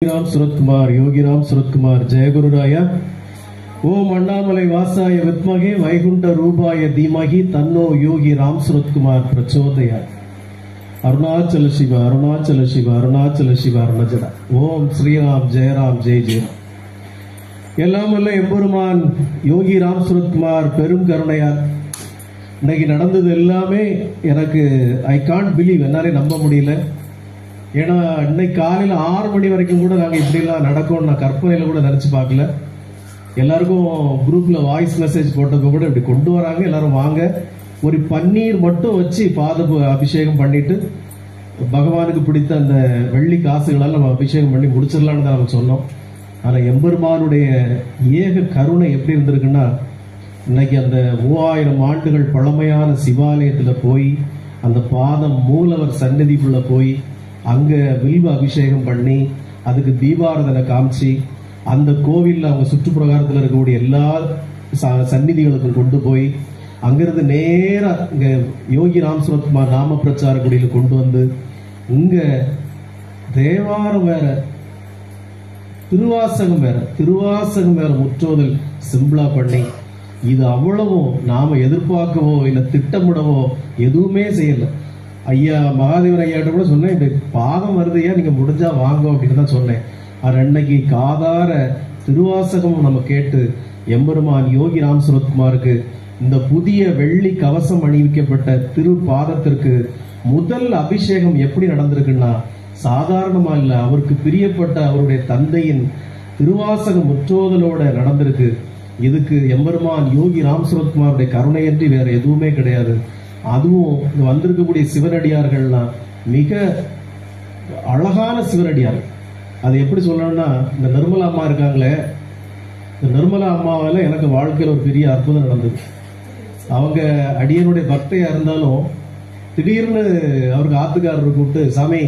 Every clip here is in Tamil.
योगीराम सुरत कुमार जय गुरुराय ओम अण्णामलै वासाय विद्महे वैकुंठ रूपाय धीमहि तन्नो योगी राम सुरत कुमार प्रचोदयात् अरुणाचल शिव अरुणाचल शिव अरुणाचल शिव अरुणजட ओम श्रीराम जय जयराम எல்லாம் வல்ல எம்பெருமான் யோகி ராம் சுரத்குமார் பெரும் கருணையால் இன்னைக்கு நடந்தது எல்லாமே எனக்கு ஐ காண்ட் பிலீவ் என்னாலே நம்ப முடியல. ஏன்னா இன்னைக்கு காலையில் 6 மணி வரைக்கும் கூட நாங்கள் இப்படிலாம் நடக்கும்னு நான் கற்பனையில் கூட நினச்சி பார்க்கல. எல்லாருக்கும் குரூப்பில் வாய்ஸ் மெசேஜ் போட்டப்போ கூட இப்படி கொண்டு வராங்க, எல்லாரும் வாங்க ஒரு பன்னீர் மட்டும் வச்சு பாத அபிஷேகம் பண்ணிட்டு பகவானுக்கு பிடித்த அந்த வெள்ளி காசுகளால் நம்ம அபிஷேகம் பண்ணி முடிச்சிடலான்னு தான் நம்ம சொன்னோம். ஆனால் எம்பெருமானுடைய ஏக கருணை எப்படி இருந்திருக்குன்னா, இன்னைக்கு அந்த 3000 ஆண்டுகள் பழமையான சிவாலயத்தில் போய் அந்த பாதம் மூலவர் சன்னதிக்குள்ள போய் அங்க வில்வ அபிஷேகம் பண்ணி அதுக்கு தீபாராதனை காமிச்சு அந்த கோவில்ல அவங்க சுற்றுப்பிரகாரத்தில் இருக்கக்கூடிய எல்லா சந்நிதிகளுக்கும் கொண்டு போய் அங்கிருந்து நேரா இங்க யோகி ராம் சுரத்குமார் நாம பிரச்சார குடியில கொண்டு வந்து இங்க தேவாரம் வேற திருவாசகம் வேற முற்றோதல் சிம்பிளா பண்ணி இது அவ்வளவும் நாம எதிர்பார்க்கவோ இல்ல திட்டமிடவோ எதுவுமே செய்யல. ஐயா மகாதேவன் ஐயாட்ட கூட சொன்னேன், இப்படி பாதம் வருதையா நீங்க முடிஞ்சா வாங்க அப்படின்னு தான் சொன்னேன். அன்னைக்கு காதார திருவாசகம் நம்ம கேட்டு எம்பெருமான் யோகி ராம் சுரத்குமாருக்கு இந்த புதிய வெள்ளி கவசம் அணிவிக்கப்பட்ட திரு பாதத்திற்கு முதல் அபிஷேகம் எப்படி நடந்திருக்குன்னா சாதாரணமா இல்ல, அவருக்கு பிரியப்பட்ட அவருடைய தந்தையின் திருவாசக முற்றோதலோட நடந்திருக்கு. இதுக்கு எம்பெருமான் யோகி ராம் சுரத்குமாருடைய கருணையன்றி வேற எதுவுமே கிடையாது. அதுவும் வந்திருக்கக்கூடிய சிவனடியார்கள்லாம் மிக அழகான சிவனடியார்கள். அது எப்படி சொல்லணும்னா, இந்த நிர்மலா அம்மா இருக்காங்களே, இந்த நிர்மலா அம்மாவால எனக்கு வாழ்க்கையில் ஒரு பெரிய அற்புதம் நடந்தது. அவங்க அடியனுடைய பக்தையா இருந்தாலும் திடீர்னு அவருக்கு ஆத்துக்காரர் கூப்பிட்டு, சாமி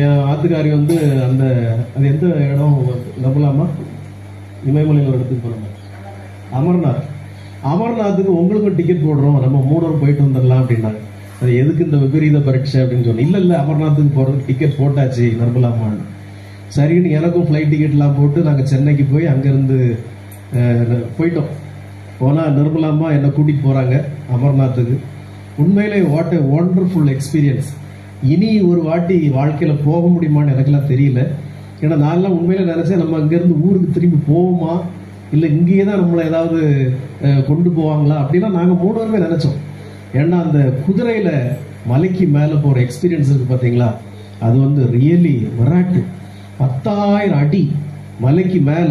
என் ஆத்துக்காரி வந்து அந்த அது எந்த இடம் நிர்மலா அம்மா இமயமலையில் ஒரு இடத்துக்கு போறாங்க, அமர்நாத்துக்கு உங்களுக்கும் டிக்கெட் போடுறோம், நம்ம 3 பேரும் போயிட்டு வந்துடலாம் அப்படின்னாங்க. அது எதுக்கு இந்த விபரீத பரீட்சை அப்படின்னு சொன்னேன். இல்ல அமர்நாத்துக்கு போறதுக்கு டிக்கெட் போட்டாச்சு நிர்மலா அம்மான்னு. சரின்னு எனக்கும் ஃபிளைட் டிக்கெட்லாம் போட்டு நாங்கள் சென்னைக்கு போய் அங்கிருந்து போயிட்டோம். போனா நிர்மலா அம்மா என்னை கூட்டிட்டு போறாங்க அமர்நாத்துக்கு. உண்மையிலே வாட் எ வண்டர்ஃபுல் எக்ஸ்பீரியன்ஸ். இனி ஒரு வாட்டி வாழ்க்கையில போக முடியுமான்னு எனக்கெல்லாம் தெரியல. ஏன்னா நான்லாம் உண்மையில நினைச்சேன், நம்ம அங்கிருந்து ஊருக்கு திரும்பி போவோமா இல்ல இங்கேயே தான் நம்மளை ஏதாவது கொண்டு போவாங்களா அப்படின்னா நாங்க 3 பேருமே நினைச்சோம். ஏன்னா அந்த குதிரையில மலைக்கு மேல போற எக்ஸ்பீரியன்ஸ் இருக்கு பாத்தீங்களா, அது வந்து ரியலி விராட்டு. 10,000 அடி மலைக்கு மேல,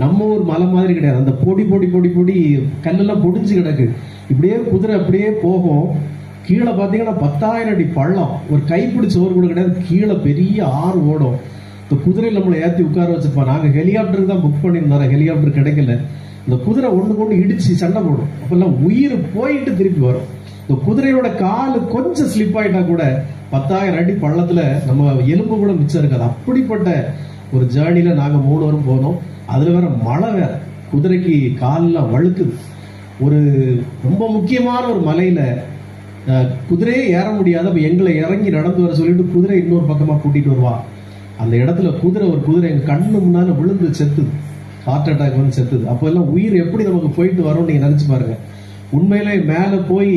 நம்ம ஊர் மலை மாதிரி கிடையாது. அந்த பொடி கல்லெல்லாம் பொடிஞ்சு கிடக்கு. இப்படியே குதிரை அப்படியே போகும். கீழே பாத்தீங்கன்னா 10,000 அடி பள்ளம், ஒரு கைப்பிடி சோறு கூட கிடையாது. கீழே பெரிய ஆறு ஓடும். இந்த குதிரையில் நம்மளை ஏற்றி உட்கார வச்சிருப்பா. நாங்கள் ஹெலிகாப்டருக்கு தான் புக் பண்ணியிருந்தோம், ஹெலிகாப்டர் கிடைக்கல. இந்த குதிரை ஒன்று இடிச்சு சண்டை போடும். அப்பெல்லாம் உயிர் போயிட்டு திருப்பி வரும். இந்த குதிரையோட காலு கொஞ்சம் ஸ்லிப் ஆயிட்டா கூட 10,000 அடி பள்ளத்துல நம்ம எலும்பு கூட மிச்சம் இருக்காது. அப்படிப்பட்ட ஒரு ஜேர்னில நாங்கள் 3 பேரும் போனோம். அதுல வேற மழை வேற, குதிரைக்கு காலெல்லாம் வழுக்குது. ஒரு ரொம்ப முக்கியமான ஒரு மலையில குதிரையே ஏற முடியாது. அப்ப எங்களை இறங்கி நடந்து வர சொல்லிட்டு குதிரை இன்னொரு பக்கமா கூட்டிட்டு வருவா. அந்த இடத்துல ஒரு குதிரை எங்க கண்ணு முன்னால விழுந்து செத்துது, ஹார்ட் அட்டாக் வந்து செத்துது. அப்ப எல்லாம் உயிர் எப்படி நமக்கு போயிட்டு வரும் நீங்க நினைச்சு பாருங்க. உண்மையிலே மேல போய்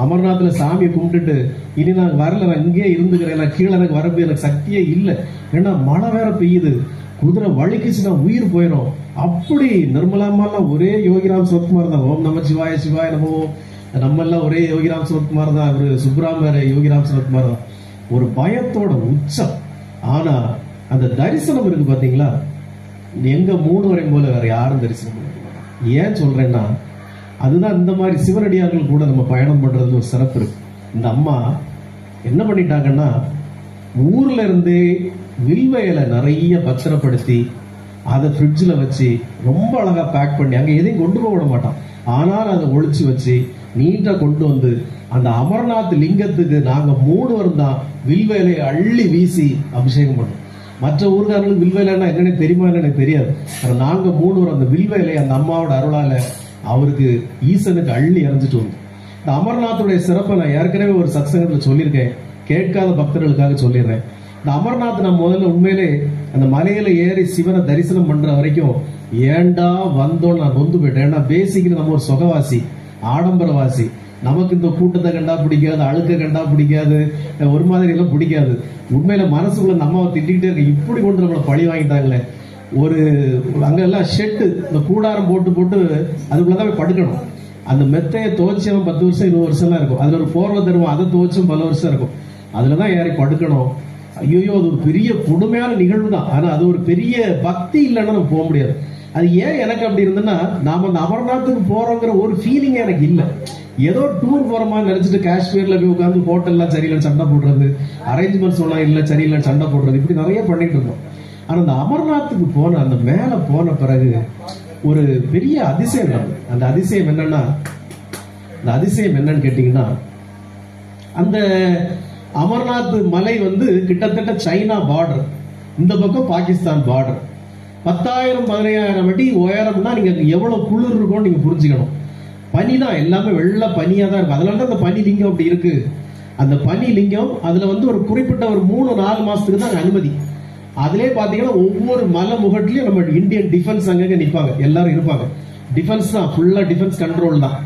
அமர்நாத்ல சாமியை கும்பிட்டுட்டு இனி நான் வரல, நான் இங்கே இருந்துக்கிறேன், நான் கீழே எனக்கு வரப்போ எனக்கு சக்தியே இல்லை. ஏன்னா மழை வேற பெய்யுது, குதிரை வலிக்குச்சுன்னா உயிர் போயிடும். அப்படி நிர்மலாமெல்லாம் ஒரே யோகிராம் சுரத்குமார் தான். ஓம் நம சிவாய சிவாய நமோ. நம்ம எல்லாம் ஒரே யோகிராம் சுரத்குமார் தான். அவரு சுப்ராம் வேற யோகிராம் சுரத்குமார் தான். ஒரு பயத்தோட உச்சம். ஆனா அந்த தரிசனம் இருக்கு பாத்தீங்களா, எங்க 3 வரையும் போல வேற யாரும் தரிசனம் பண்ண. ஏன் சொல்றேன்னா, அதுதான் இந்த மாதிரி சிவனடியார்கள் கூட நம்ம பயணம் பண்றது ஒரு சிறப்பு இருக்கு. இந்த அம்மா என்ன பண்ணிட்டாங்கன்னா, ஊர்ல இருந்தே வில்வ இலை நிறைய பத்திரப்படுத்தி அதை ஃப்ரிட்ஜில் வச்சு ரொம்ப அழகா பேக் பண்ணி, அங்க எதையும் கொண்டு போக விட மாட்டான், ஆனால் அதை ஒழிச்சு வச்சு நீட்டா கொண்டு வந்து அந்த அமர்நாத் லிங்கத்துக்கு நாங்க 3 பேரும் தான் வில்வ இலையை அள்ளி வீசி அபிஷேகம் பண்ணோம். மற்ற ஊர்காரர்களுக்கு வில்வ இலைன்னா என்னன்னு தெரியுமா எனக்கு தெரியாது. நாங்க 3 பேரும் அந்த வில்வ இலையை அந்த அம்மாவோட அருளால அவருக்கு ஈசனுக்கு அள்ளி இறஞ்சிட்டு வந்தோம். இந்த அமர்நாத்துடைய சிறப்பை நான் ஏற்கனவே ஒரு சத்சங்கத்தில் சொல்லியிருக்கேன், கேட்காத பக்தர்களுக்காக சொல்லிடுறேன். இந்த அமர்நாத் நம்ம முதல்ல உண்மையிலே அந்த மலையில ஏறி சிவனை தரிசனம் பண்ற வரைக்கும் ஏண்டா வந்தோம் நான் நொந்து போயிட்டேன். ஏன்னா பேசிக்கலி நம்ம ஒரு சொகவாசி, ஆடம்பரவாசி. நமக்கு இந்த கூட்டத்தை கண்டா பிடிக்காது, அழுக்க கண்டா பிடிக்காது, ஒரு மாதிரி எல்லாம் பிடிக்காது. உண்மையில மனசுக்குள்ள நம்ம அம்மாவை திட்டிகிட்டே இருக்கு, இப்படி கொண்டு நம்மளை பழி வாங்கிட்டாங்களே. ஒரு அங்கெல்லாம் ஷெட்டு, இந்த கூடாரம் போட்டு போட்டு அதுக்குள்ளதான் போய் படுக்கணும். அந்த மெத்தையை துவச்சவன் 10 வருஷம் 20 வருஷம் இருக்கும். அதுல ஒரு போர்வை தருவான், அதை துவச்சும் பல வருஷம் இருக்கும். அதுலதான் ஏறி படுக்கணும். ஐயோ, அது ஒரு பெரிய கொடுமையான நிகழ்வு தான். ஆனா அது ஒரு பெரிய பக்தி இல்லைன்னா நம்ம போக முடியாது. அது ஏன் எனக்கு அப்படி இருந்ததுன்னா, நாம அந்த அமர்நாத்துக்கு போறோங்கிற ஒரு ஃபீலிங் எனக்கு இல்ல. ஏதோ டூர் போற மாதிரி நினைச்சிட்டு காஷ்மீர்ல போய் உட்காந்து ஹோட்டல்லாம் சரியில்லைன்னு சண்டை போடுறது, அரேஞ்ச்மெண்ட்ஸ் எல்லாம் இல்ல சரியில்லைன்னு சண்டை போடுறது, இப்படி நிறைய பண்ணிட்டு இருந்தோம். ஆனா அந்த அமர்நாத்துக்கு போன அந்த மேல போன பிறகு ஒரு பெரிய அதிசயம் நடந்தது. அந்த அதிசயம் என்னன்னா, அந்த அதிசயம் என்னன்னு கேட்டீங்கன்னா, அந்த அமர்நாத் மலை வந்து கிட்டத்தட்ட சைனா பார்டர், இந்த பக்கம் பாகிஸ்தான் பார்டர். 10,000-15,000 அடி உயரம்னா நீங்க எவ்வளவு குளிர் இருக்கும்னு நீங்க புரிஞ்சுக்கணும். பனிதான், எல்லாமே வெள்ள பனியா தான் இருக்கும். அதனாலதான் அந்த பனி லிங்கம் அப்படி இருக்கு. அந்த பனி லிங்கம் அதுல வந்து ஒரு குறிப்பிட்ட ஒரு 3-4 மாசத்துக்கு தான் அனுமதி. அதுலயே பாத்தீங்கன்னா ஒவ்வொரு மலை முகட்லயும் நம்ம இந்தியன் டிஃபென்ஸ் அங்கங்க நிப்பாங்க, எல்லாரும் இருப்பாங்க. டிஃபென்ஸ் தான், ஃபுல்லா டிஃபென்ஸ் கண்ட்ரோல் தான்.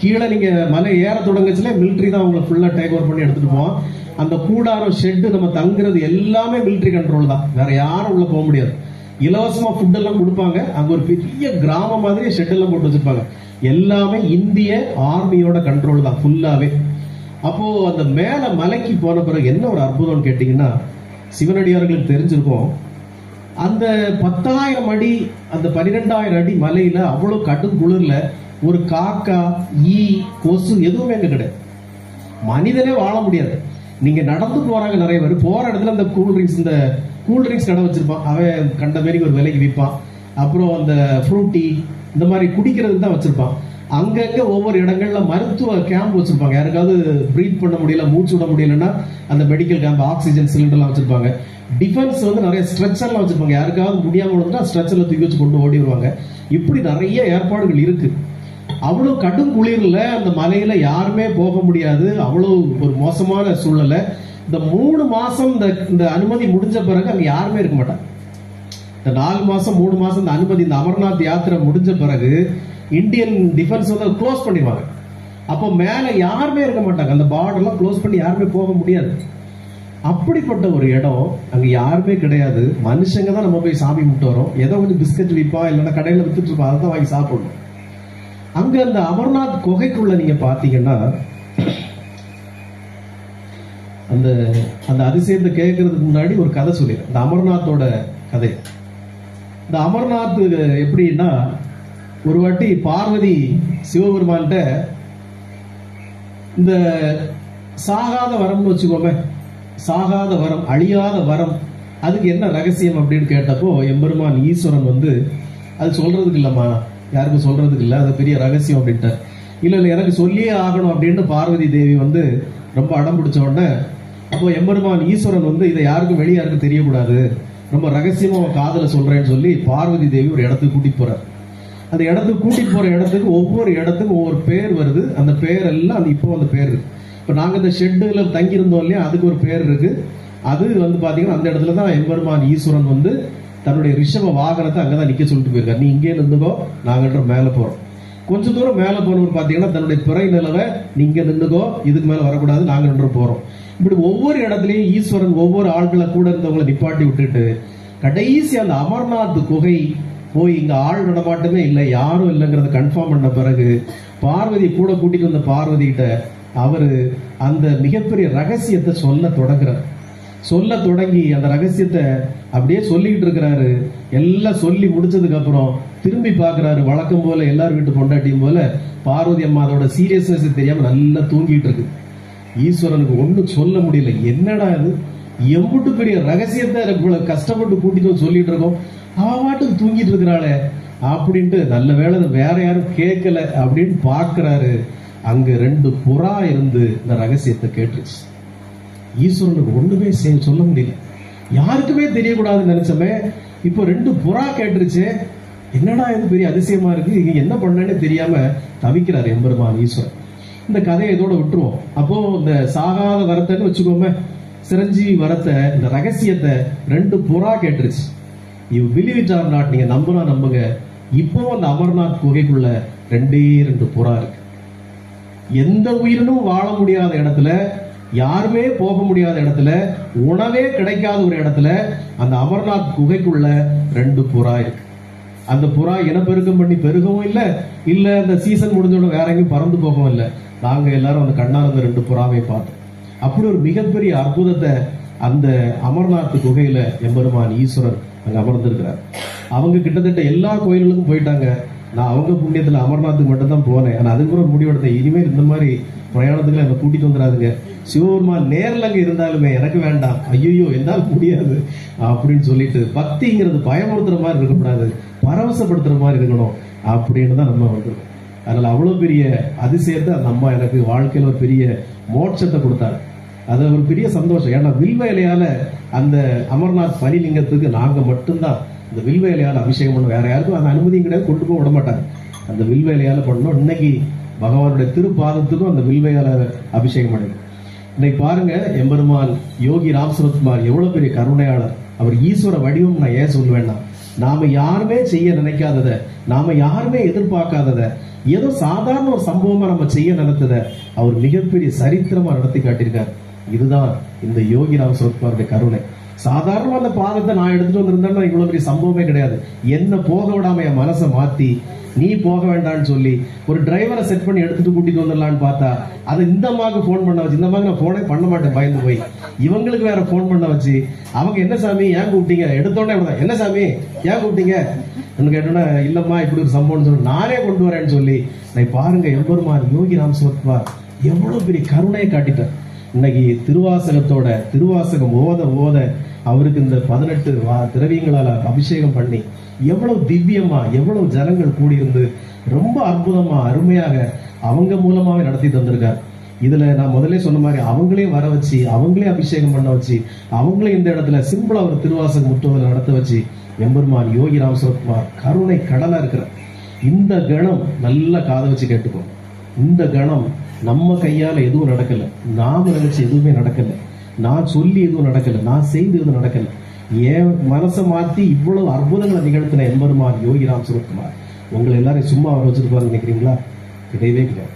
கீழே நீங்க மலை ஏற தொடங்குச்சுல மிலிட்டரி தான் உங்களை ஃபுல்லா டேக் ஓவர் பண்ணி எடுத்துட்டு போவோம். அந்த கூடாரம், ஷெட்டு, நம்ம தங்குறது எல்லாமே மிலிட்டரி கண்ட்ரோல் தான். வேற யாரும் உள்ள போக முடியாது. இலவசமா ஃபுட் எல்லாம் கொடுப்பாங்க. அங்க ஒரு பெரிய கிராமம் மாதிரி ஷெட் எல்லாம் போட்டு வச்சிருப்பாங்க. எல்லாமே இந்திய ஆர்மியோட கண்ட்ரோல் தான் ஃபுல்லாவே. அப்போ அந்த மேல மலைக்கு போன பிறகு என்ன ஒரு அற்புதம் கேட்டீங்கன்னா, சிவனடியார்களுக்கு தெரிஞ்சிருக்கும், அந்த 10,000 அடி, அந்த 12,000 அடி மலையில அவ்வளவு கடும் குளிர்ல ஒரு காக்கா, ஈ, கொசு எதுவுமே அங்க கிடையாது. மனிதனே வாழ முடியாது. நீங்க நடந்து போறாங்க நிறைய பேர், போற இடத்துல இந்த கூல்ட்ரிங்க்ஸ் கடை வச்சிருப்பான், அவன் கண்ட மாரி ஒரு விலைக்கு விற்பான். அப்புறம் அந்த ஃப்ரூட்டி இந்த மாதிரி குடிக்கிறதுக்கு தான் வச்சிருப்பான். அங்கங்க ஒவ்வொரு இடங்கள்ல மருத்துவ கேம்ப் வச்சிருப்பாங்க. யாருக்காவது பிரீத் பண்ண முடியல, மூச்சு விட முடியலன்னா அந்த மெடிக்கல் கேம்ப், ஆக்சிஜன் சிலிண்டர்லாம் வச்சிருப்பாங்க. டிஃபென்ஸ் வந்து நிறைய ஸ்ட்ரெச்சர்லாம் வச்சிருப்பாங்க. யாருக்காவது முடியாம இருந்தா ஸ்ட்ரெச்சர்ல தூக்கி வச்சு கொண்டு ஓடி வருவாங்க. இப்படி நிறைய ஏற்பாடுகள் இருக்கு. அவ்வளவு கடும் குளிர்ல அந்த மலையில யாருமே போக முடியாது. அவ்வளவு ஒரு மோசமான சூழ்நிலை. இந்த 3 மாசம் இந்த அனுமதி முடிஞ்ச பிறகு அங்க யாருமே இருக்க மாட்டாங்க. இந்த 4 மாசம் 3 மாசம் இந்த அனுமதி, இந்த அமர்நாத் யாத்திரை முடிஞ்ச பிறகு இந்தியன் டிஃபென்ஸ் வந்து க்ளோஸ் பண்ணிடுவாங்க. அப்போ மேல யாருமே இருக்க மாட்டாங்க. அந்த பார்டர்லாம் க்ளோஸ் பண்ணி யாருமே போக முடியாது. அப்படிப்பட்ட ஒரு இடம், அங்க யாருமே கிடையாது. மனுஷங்க தான் நம்ம போய் சாமி முட்டு வரோம். ஏதோ கொஞ்சம் பிஸ்கட் விற்பா, இல்லைன்னா கடையில வித்துட்டு இருப்பா, அதை தான் வாங்கி சாப்பிடணும். அங்க அந்த அமர்நாத் குகைக்குள்ள நீங்க பாத்தீங்கன்னா, அந்த அந்த அதிசயத்தை கேட்கறதுக்கு முன்னாடி ஒரு கதை சொல்லிடுறேன். இந்த அமர்நாத்தோட கதை. இந்த அமர்நாத் எப்படின்னா, ஒரு வாட்டி பார்வதி சிவபெருமான்கிட்ட இந்த சாகாத வரம்னு வச்சுக்கோமே, சாகாத வரம், அழியாத வரம், அதுக்கு என்ன ரகசியம் அப்படின்னு கேட்டப்போ எம்பெருமான் ஈஸ்வரன் வந்து, அது சொல்றதுக்கு இல்லம்மா, யாருக்கும் சொல்றதுக்கு இல்ல, அது பெரிய ரகசியம் அப்படின்ட்டு. இல்ல எனக்கு சொல்லியே ஆகணும் அப்படின்னு பார்வதி தேவி வந்து ரொம்ப அடம் பிடிச்ச உடனே, அப்போ எம்பெருமான் ஈஸ்வரன் வந்து இதை யாருக்கும் வெளியே யாருக்கும் தெரியக்கூடாது, ரொம்ப ரகசியமா காதல சொல்றேன்னு சொல்லி பார்வதி தேவி ஒரு இடத்துக்கு கூட்டிட்டு போறார். அந்த இடத்துக்கு கூட்டிட்டு போற இடத்துக்கு ஒவ்வொரு இடத்துக்கும் ஒவ்வொரு பேர் வருது. அந்த பேர் எல்லாம் அது இப்போ அந்த பேர் இருக்கு. இப்ப நாங்க இந்த ஷெட்டுல தங்கி இருந்தோம் இல்லையா, அதுக்கு ஒரு பேர் இருக்கு. அது வந்து பாத்தீங்கன்னா அந்த இடத்துல தான் எம்பெருமான் ஈஸ்வரன் வந்து தன்னுடைய ரிஷப வாகனத்தை அங்கதான் நிக்க சொல்லிட்டு போயிருக்காரு. நீ இங்கே நின்றுக்கோ, நாங்க மேல போறோம். கொஞ்ச தூரம் மேல போனவர் பாத்தீங்கன்னா தன்னுடைய பிறை நிலவை, நீங்க நின்றுக்கோ, இதுக்கு மேல வரக்கூடாது, நாங்க நின்று போறோம். இப்படி ஒவ்வொரு இடத்துலயும் ஈஸ்வரன் ஒவ்வொரு ஆட்களை கூட இருந்தவங்களை நிப்பாட்டி விட்டுட்டு கடைசி அந்த அமர்நாத் குகை போய் இங்க ஆள் நடமாட்டமே இல்லை, யாரும் இல்லைங்கிறத கன்ஃபார்ம் பண்ண பிறகு பார்வதி கூட கூட்டிட்டு வந்த பார்வதி கிட்ட அவரு அந்த மிகப்பெரிய ரகசியத்தை சொல்ல தொடங்கி அந்த ரகசியத்தை அப்படியே சொல்லிட்டு இருக்கிறாரு. எல்லாம் சொல்லி முடிச்சதுக்கு அப்புறம் திரும்பி பாக்குறாரு. வழக்கம் போல எல்லாரும் வீட்டு கொண்டாட்டியும் போல பார்வதி அம்மா அதோட சீரியஸ்னஸ் தெரியாம நல்லா தூங்கிட்டு இருக்கு. ஈஸ்வரனுக்கு ஒண்ணும் சொல்ல முடியல. என்னடா இது, எம்புட்டு பெரிய ரகசியத்தை இவ்வளவு கஷ்டப்பட்டு கூட்டிட்டு சொல்லிட்டு இருக்கோம், அவ பாட்டுக்கு தூங்கிட்டு இருக்கிறாளே அப்படின்ட்டு, நல்ல வேளை வேற யாரும் கேட்கல அப்படின்னு பாக்குறாரு. அங்க 2 புறா இருந்து இந்த ரகசியத்தை கேட்டுருச்சு. ஈஸ்வரனுக்கு ஒண்ணுமே சொல்ல முடியல, யாருக்குமே தெரியக்கூடாதுன்னு நினைச்சமே. இப்போ 2 புறா கேட்டுருச்சு. என்னடா இது பெரிய அதிசயமா இருக்கு, இங்க என்ன பண்ணேன்னு தெரியாம தவிக்கிறாரு எம்பெருமான் ஈஸ்வரன். இந்த கதையை இதோட விட்டுருவோம். அப்போ இந்த சாகாத வரத்தைன்னு வச்சுக்கோமே, சிரஞ்சீவி வரத்தை, இந்த ரகசியத்தை 2 புறா கேட்டுருச்சு. You believe it or not, நீங்க நம்புனா நம்புங்க, இப்போ அந்த அமர்நாத் குகைக்குள்ள 2 புறா இருக்கு. எந்த உயிரினும் வாழ முடியாத இடத்துல, யாருமே போக முடியாத இடத்துல, உணவே கிடைக்காத ஒரு இடத்துல அந்த அமர்நாத் குகைக்குள்ள 2 புறா இருக்கு. அந்த புறா இனப்பெருக்கம் பண்ணி பெருகவும் இல்ல அந்த சீசன் முடிஞ்சோட வேற எங்கேயும் பறந்து போகவும் இல்லை. நாங்க எல்லாரும் அந்த கண்ணார அந்த 2 புறாவை பார்த்தோம். அப்படி ஒரு மிகப்பெரிய அற்புதத்தை அந்த அமர்நாத் குகையில எம்பெருமான் ஈஸ்வரர் அங்க அமர்ந்திருக்கிறார். அவங்க கிட்டத்தட்ட எல்லா கோயில்களுக்கும் போயிட்டாங்க. நான் அவங்க புண்ணியத்துல அமர்நாத்துக்கு மட்டும் தான் போனேன். ஆனா அதுக்கப்புறம் முடிவெடுத்தேன், இனிமேல் இந்த மாதிரி பிரயாணத்துக்கு என்ன கூட்டிட்டு வந்துடாதுங்க. சிவபெருமான் நேரில் அங்க இருந்தாலுமே எனக்கு வேண்டாம், ஐயோ என்னால் முடியாது அப்படின்னு சொல்லிட்டு, பக்திங்கிறது பயமுறுத்துற மாதிரி இருக்கக்கூடாது, பரவசப்படுத்துற மாதிரி இருக்கணும் அப்படின்னு தான் நம்ம வந்துருக்கோம். அதனால அவ்வளவு பெரிய அதிசயத்தை அந்த அம்மா எனக்கு வாழ்க்கையில ஒரு பெரிய மோட்சத்தை கொடுத்தாரு. அது ஒரு பெரிய சந்தோஷம். ஏன்னா வில்வ இலையால அந்த அமர்நாத் பனிலிங்கத்துக்கு நாங்க மட்டும்தான் இந்த வில்வ இலையால அபிஷேகம் பண்ண, வேற யாருக்கும் அந்த அனுமதியும் கிடையாது, கொண்டு போக விட மாட்டாங்க. அந்த வில்வ இலையால பண்ணோம். இன்னைக்கு பகவானுடைய திருப்பாதத்துக்கும் அந்த வில்வ இலை அபிஷேகம் பண்ணிடும். இன்னைக்கு பாருங்க, எம்பெருமான் யோகி ராம் சரத்குமார் எவ்வளவு பெரிய கருணையாளர். அவர் ஈஸ்வர வடிவம். நான் ஏன் சொல்லுவேன்னா, நாம யாருமே செய்ய நினைக்காதத, நாம யாருமே எதிர்பார்க்காதத, ஏதோ சாதாரண ஒரு சம்பவமா நம்ம செய்ய நினைத்தத அவர் மிகப்பெரிய சரித்திரமா நடத்தி காட்டியிருக்கார். இதுதான் இந்த யோகி ராம் சரத்குமாருடைய கருணை. சாதாரண அந்த பாதத்தை நான் எடுத்துட்டு வந்திருந்தேன்னா இவ்வளவு பெரிய சம்பவமே கிடையாது. என்ன போக விடாம என் மனசை மாத்தி, நீ போக வேண்டாம்னு சொல்லி ஒரு டிரைவரை செட் பண்ணி எடுத்துட்டு கூட்டிட்டு வந்துடலான்னு பார்த்தா, அதை இந்த அம்மாவுக்கு போன் பண்ண வச்சு, இந்த அம்மாவுக்கு நான் போனே பண்ண மாட்டேன் பயந்து போய், இவங்களுக்கு வேற போன் பண்ண வச்சு, அவங்க என்ன சாமி ஏன் கூப்பிட்டீங்க, எடுத்தோடனே என்ன சாமி ஏன் கூப்பிட்டீங்க கேட்டோன்னா, இல்லம்மா இப்படி ஒரு சம்பவம் சொல்லி நானே கொண்டு வரேன்னு சொல்லி. நான் பாருங்க, எம்பெருமான் யோகி ராம் சரத்குமார் எவ்வளவு பெரிய கருணையை காட்டிட்டார். இன்னைக்கு திருவாசகத்தோட திருவாசகம் ஓத ஓத அவருக்கு இந்த 18 திரவியங்களால அபிஷேகம் பண்ணி எவ்வளவு திவ்யமா எவ்வளவு ஜனங்கள் கூடியிருந்து ரொம்ப அற்புதமா அருமையாக அவங்க மூலமாவே நடத்தி தந்திருக்கார். இதுல நான் முதல்ல சொன்ன மாதிரி அவங்களே வர வச்சு, அவங்களே அபிஷேகம் பண்ண வச்சு, அவங்களே இந்த இடத்துல சிம்பிளா ஒரு திருவாசக முற்றுவதை நடத்த வச்சு எம்பெருமான் யோகி ராம் சரத்குமார் கருணை கடலா இருக்கிறார். இந்த கணம் நல்லா காதை வச்சு கேட்டுக்கோ. இந்த கணம் நம்ம கையால எதுவும் நடக்கல, நாம நினைச்சு எதுவுமே நடக்கல, நான் சொல்லி எதுவும் நடக்கல, நான் செய்து எதுவும் நடக்கல. ஏன் மனசை மாத்தி இவ்வளவு அற்புதங்களை நிகழ்த்தின எம்பெருமான் யோகி ராம் சரத்குமார் உங்களை எல்லாரும் சும்மா வர வச்சிருப்பாரு நினைக்கிறீங்களா? கிடையவே கிடையாது.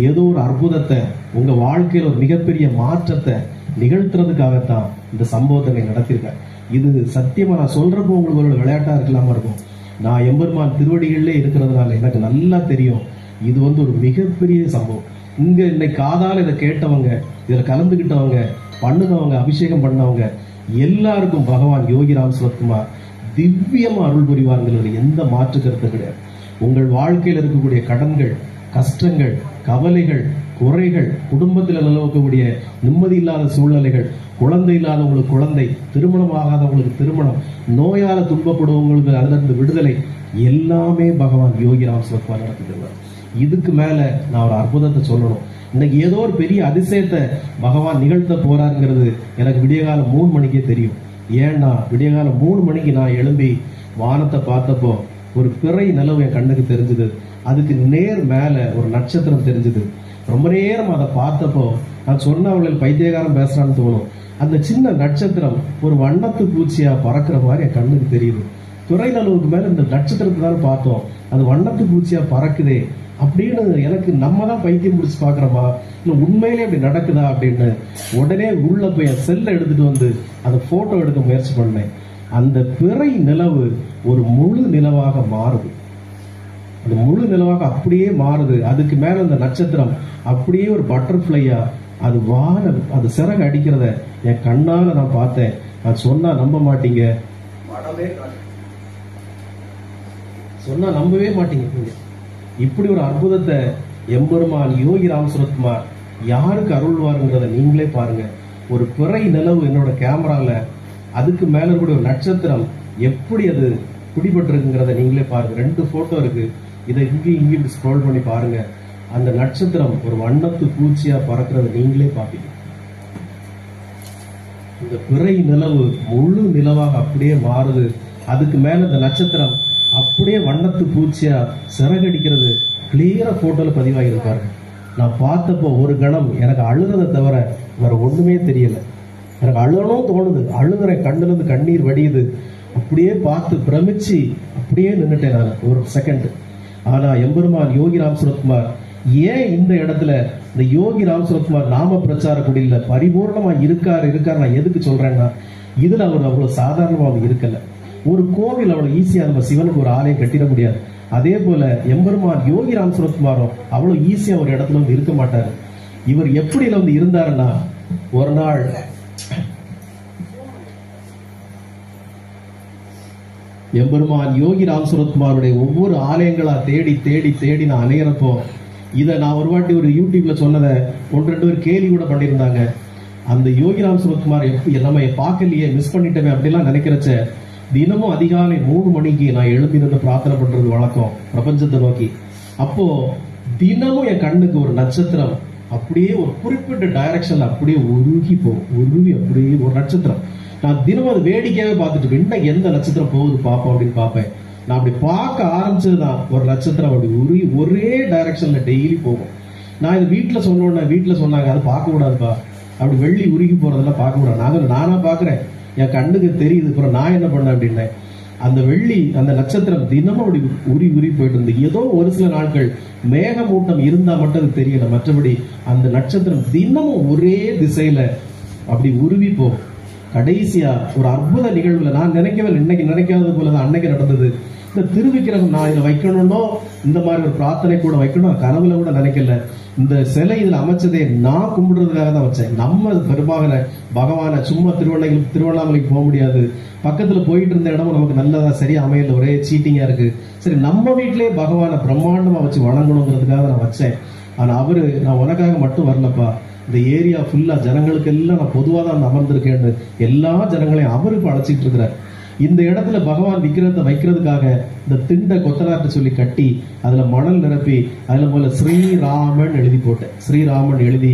ஏதோ ஒரு அற்புதத்தை உங்க வாழ்க்கையில ஒரு மிகப்பெரிய மாற்றத்தை நிகழ்த்துறதுக்காகத்தான் இந்த சம்பவத்தை நடத்திருக்காரு. இது சத்தியமா நான் சொல்றப்போ உங்களுக்கு ஒரு விளையாட்டா இருக்கலாமா இருக்கும். நான் எம்பெருமான் திருவடிகளிலே இருக்கிறதுனால எனக்கு நல்லா தெரியும் இது ஒரு மிகப்பெரிய சம்பவம். இங்க இன்னைக்கு காதால இதை கேட்டவங்க, இதுல கலந்துகிட்டவங்க, பண்ணுனவங்க, அபிஷேகம் பண்ணவங்க எல்லாருக்கும் பகவான் யோகி ராம் சரத்குமார் திவ்யமா அருள் புரிவார்கள். எந்த மாற்று கருத்து கிடையாது. உங்கள் வாழ்க்கையில் இருக்கக்கூடிய கடன்கள், கஷ்டங்கள், கவலைகள், குறைகள், குடும்பத்தில் நிலவக்கூடிய நிம்மதி இல்லாத சூழ்நிலைகள், குழந்தை இல்லாதவங்களுக்கு குழந்தை, திருமணம் ஆகாதவங்களுக்கு திருமணம், நோயால துன்பப்படுவவங்களுக்கு அதுல இருந்து விடுதலை, எல்லாமே பகவான் யோகி ராம் சரத்குமார் நடத்திடுவார். இதுக்கு மேல நான் ஒரு அற்புதத்தை சொல்லணும். இன்னைக்கு ஏதோ ஒரு பெரிய அதிசயத்தை பகவான் நிகழ்த்த போறாருங்கிறது எனக்கு விடியகாலம் 3 மணிக்கே தெரியும். ஏன்னா விடியகாலம் 3 மணிக்கு நான் எழும்பி வானத்தை பார்த்தப்போ ஒரு பிறை நிலவு என் கண்ணுக்கு தெரிஞ்சது. அதுக்கு நேர் மேல ஒரு நட்சத்திரம் தெரிஞ்சது. ரொம்ப நேரம் அதை பார்த்தப்போ நான் சொன்ன அவளில் பைத்தியகாரம் பேசுறான்னு தோணும். அந்த சின்ன நட்சத்திரம் ஒரு வண்ணத்து பூச்சியா பறக்கிற மாதிரி என் கண்ணுக்கு தெரியுது. துறை நிலவுக்கு மேல இந்த நட்சத்திரத்தை தான் பார்த்தோம், அது வண்ணத்து பூச்சியா பறக்குதே அப்படின்னு எனக்கு நம்ம தான் பைத்தியம் பிடிச்சு பாக்குறோமா இல்ல உண்மையிலே அப்படி நடக்குதா அப்படின்னு உடனே உள்ள போய் என் செல்லை எடுத்துட்டு வந்து அந்த போட்டோ எடுக்க முயற்சி பண்ணேன். அந்த பிறை நிலவு ஒரு முழு நிலவாக மாறுது. அந்த முழு நிலவாக அப்படியே மாறுது. அதுக்கு மேல அந்த நட்சத்திரம் அப்படியே ஒரு பட்டர்ஃபிளையா அது அது சிறகு அடிக்கிறத என் கண்ணால நான் பார்த்தேன். அது சொன்னா நம்ப மாட்டீங்க, சொன்னா நம்பவே மாட்டீங்க. இப்படி ஒரு அற்புதத்தை எம்பெருமான் யோகி ராம் சரத்குமார் யாருக்கு அருள்வாருங்கிறத நீங்களே பாருங்க. ஒரு பிறை நிலவு என்னோட கேமரால, அதுக்கு மேல கூட ஒரு நட்சத்திரம் எப்படி அது பிடிபட்டிருக்குங்கிறத நீங்களே பாருங்க. 2 போட்டோ இருக்கு. இதை இங்கேயும் ஸ்க்ரோல் பண்ணி பாருங்க. அந்த நட்சத்திரம் ஒரு வண்ணத்து பூச்சியா பறக்கிறத நீங்களே பாப்பீங்க. இந்த பிறை நிலவு முழு நிலவாக அப்படியே மாறுது. அதுக்கு மேல இந்த நட்சத்திரம் அப்படியே வண்ணத்து பூச்சியா சிறகடிக்கிறது கிளியரா போட்டோல பதிவாகிருப்பாரு. நான் பார்த்தப்போ ஒரு கணம் எனக்கு அழுறதை தவிர வேற ஒண்ணுமே தெரியல. எனக்கு அழுகணும் தோணுது, அழுகிறேன், கண்ணுல இருந்து கண்ணீர் வடியுது. அப்படியே பார்த்து பிரமிச்சு அப்படியே நின்னுட்டேன் நான் ஒரு செகண்ட். ஆனா எம்பெருமான் யோகி ராம் சுரத்குமார் ஏன் இந்த இடத்துல இந்த யோகி ராம் சுரத்குமார் நாம பிரச்சார குடியில பரிபூர்ணமா இருக்காரு நான் எதுக்கு சொல்றேன்னா, இதுல அவர் அவ்வளவு சாதாரணமா அவர் இருக்கல. ஒரு கோவில் அவ்வளவு ஈஸியா நம்ம சிவனுக்கு ஒரு ஆலயம் கட்டிட முடியாது. அதே போல எம்பெருமான் யோகி ராம் சுரத்குமாரும் அவ்வளவு ஈஸியா ஒரு இடத்துல வந்து இருக்க மாட்டாரு. இவர் எப்படி வந்து இருந்தாருன்னா, ஒரு நாள் எம்பெருமான் யோகி ராம் சுரத்குமாருடைய ஒவ்வொரு ஆலயங்களா தேடி தேடி தேடி நான் அலையிறப்போ, இதை நான் ஒரு வாட்டி ஒரு யூடியூப்ல சொன்னதை 1-2 பேர் கேலி கூட பண்ணியிருந்தாங்க. அந்த யோகி ராம் சுரத்குமார் நம்ம பார்க்கலையே, மிஸ் பண்ணிட்டோமே அப்படிலாம் நினைக்கிறச்ச, தினமும் அதிகாலை 3 மணிக்கு நான் எழுப்பி நின்று பிரார்த்தனை பண்றது வழக்கம் பிரபஞ்சத்தை நோக்கி. அப்போ தினமும் என் கண்ணுக்கு ஒரு நட்சத்திரம் அப்படியே ஒரு குறிப்பிட்ட டைரக்ஷன்ல அப்படியே உருகி அப்படியே ஒரு நட்சத்திரம். நான் தினமும் அது வேடிக்கையாவே பார்த்துட்டு இன்னும் எந்த நட்சத்திரம் போகுது பார்ப்போம் அப்படின்னு பார்ப்பேன். நான் அப்படி பார்க்க ஆரம்பிச்சதுதான் ஒரு நட்சத்திரம் அப்படி உருகி ஒரே டைரக்ஷன்ல டெய்லி போகும். நான் இது வீட்டுல சொன்னாங்க அது பார்க்க கூடாதுப்பா, அப்படி வெள்ளி உருகி போறதெல்லாம் பார்க்க கூடாது. நானா பாக்குறேன், என் கண்ணுக்கு தெரியுது. அப்புறம் நான் என்ன பண்ணேன் அப்படின்னேன், அந்த வெள்ளி அந்த நட்சத்திரம் தினமும் அப்படி உருகி போயிட்டு இருந்து, ஏதோ ஒரு சில நாட்கள் மேகமூட்டம் இருந்தா மட்டும் அது தெரியல, மற்றபடி அந்த நட்சத்திரம் தினமும் ஒரே திசையில அப்படி உருவி போகும். கடைசியா ஒரு அற்புத நிகழ்வுல நான் நினைக்கவே, இன்னைக்கு நினைக்காதது போலதான் அன்னைக்கு நடந்தது. இந்த திருவிக்கிரகம் நான் இதுல வைக்கணும்னோ, இந்த மாதிரி ஒரு பிரார்த்தனை கூட வைக்கணும் கனவுல கூட நினைக்கல. இந்த சிலை இதுல அமைச்சதே நான் கும்பிடுறதுக்காக தான் வச்சேன். நம்ம பெரும்பாக பகவான சும்மா திருவண்ணாமலைக்கு போக முடியாது, பக்கத்துல போயிட்டு இருந்த இடமும் நமக்கு நல்லதா சரியா அமையல, ஒரே சீட்டிங்கா இருக்கு. சரி, நம்ம வீட்டிலேயே பகவான பிரம்மாண்டமா வச்சு வணங்கணுங்கிறதுக்காக நான் வச்சேன். ஆனா அவரு, நான் உனக்காக மட்டும் வரலப்பா, இந்த ஏரியா ஃபுல்லா ஜனங்களுக்கு எல்லாம் நான் பொதுவாக தான் அமர்ந்திருக்கேன்னு எல்லா ஜனங்களையும் அவருக்கு அழைச்சிட்டு இருக்கிறார். இந்த இடத்துல பகவான் விக்கிரத்தை வைக்கிறதுக்காக இந்த திண்டை கொத்தனார்ட்ட சொல்லி கட்டி அதுல மணல் நிரப்பி அதுல போல ஸ்ரீராமன் எழுதி போட்டேன். ஸ்ரீராமன் எழுதி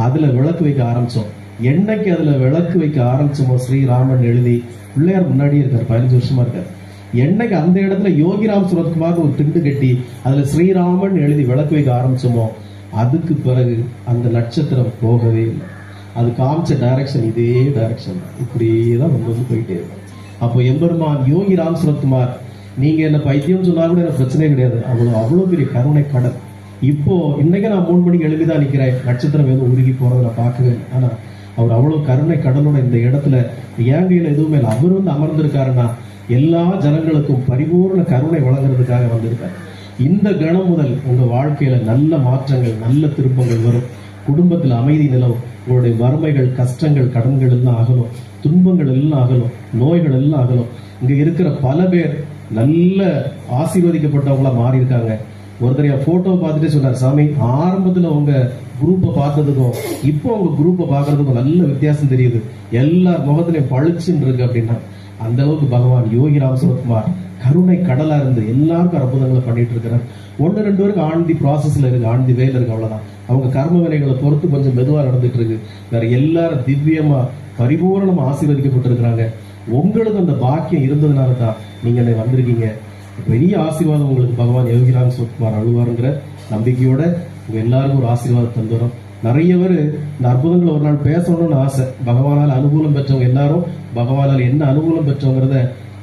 அதுல விளக்கு வைக்க ஆரம்பிச்சோம். என்னைக்கு அதுல விளக்கு வைக்க ஆரம்பிச்சோமோ, ஸ்ரீராமன் எழுதி பிள்ளையார் முன்னாடியே இருக்காரு, 15 வருஷமா இருக்காரு. என்னைக்கு அந்த இடத்துல யோகிராம் சுரத்குமார் ஒரு திண்டு கட்டி அதுல ஸ்ரீராமன் எழுதி விளக்கு வைக்க ஆரம்பிச்சோமோ, அதுக்கு பிறகு அந்த நட்சத்திரம் போகவே இல்லை. அது காமிச்ச டைரக்ஷன் இதே டைரக்ஷன் தான், இப்படியே தான் வந்து போயிட்டே இருக்கும். அப்போ எம்பெருமான் யோகி ராம் சுரத்குமார், நீங்க என்ன பைத்தியம் சொன்னா கூட எனக்கு பிரச்சனையே கிடையாது. அவ்வளவு பெரிய கருணை கடல். இப்போ இன்னைக்கு நான் 3 மணிக்கு எழுதிதான் நிக்கிறேன், நட்சத்திரம் எதுவும் உருகி போறதை நான் பார்க்கவே இல்லை. ஆனா அவர் அவ்வளவு கருணை கடலோட இந்த இடத்துல என் கையில எதுவுமே இல்லை. அவர் வந்து அமர்ந்திருக்காருன்னா எல்லா ஜனங்களுக்கும் பரிபூர்ண கருணை வழங்குறதுக்காக வந்திருக்காரு. இந்த கணம் முதல் உங்க வாழ்க்கையில நல்ல மாற்றங்கள், நல்ல திருப்பங்கள் வரும். குடும்பத்தில் அமைதி நிலவும். உங்களுடைய வறுமைகள், கஷ்டங்கள், கடன்கள் எல்லாம் ஆகணும், துன்பங்கள் எல்லாம் ஆகணும், நோய்கள் எல்லாம் ஆகணும். இங்க இருக்கிற பல பேர் நல்ல ஆசீர்வதிக்கப்பட்டவங்களா மாறி இருக்காங்க. ஒருத்தரைய போட்டோ பார்த்துட்டு சொன்னார், சாமி ஆரம்பத்துல உங்க குரூப்பை பார்த்ததுக்கும் இப்போ உங்க குரூப்பை பாக்குறதுக்கும் நல்ல வித்தியாசம் தெரியுது, எல்லா முகத்திலையும் பளிச்சுன்னு இருக்கு அப்படின்னா. அந்த அளவுக்கு பகவான் யோகி ராம் சுரத்குமார் கருணை கடலா இருந்து எல்லாருக்கும் அற்புதங்களை பண்ணிட்டு இருக்கிறார். 1-2 பேருக்கு ஆண்டி ப்ராசஸ்ல இருக்கு, ஆண்டி வேலை இருக்கு, அவ்வளவுதான். அவங்க கர்ம வினைகளை பொறுத்து கொஞ்சம் மெதுவா நடந்துட்டு இருக்கு. வேற எல்லாரும் திவ்யமா பரிபூர்ணமா ஆசீர்வதிக்கப்பட்டிருக்கிறாங்க. உங்களுக்கு அந்த பாக்கியம் இருந்ததுனால தான் நீங்க வந்திருக்கீங்க. பெரிய ஆசீர்வாதம் உங்களுக்கு பகவான் யோகி ராம் சுரத்குமார் அழுவாருங்கிற நம்பிக்கையோட உங்க எல்லாருக்கும் ஒரு ஆசீர்வாதம் தந்துடும். நிறைய பேர் இந்த அற்புதங்களை ஒரு நாள் பேசணும்னு ஆசை. பகவானால் அனுகூலம் பெற்றவங்க எல்லாரும் பகவானால் என்ன அனுகூலம் பெற்றவங்கிறத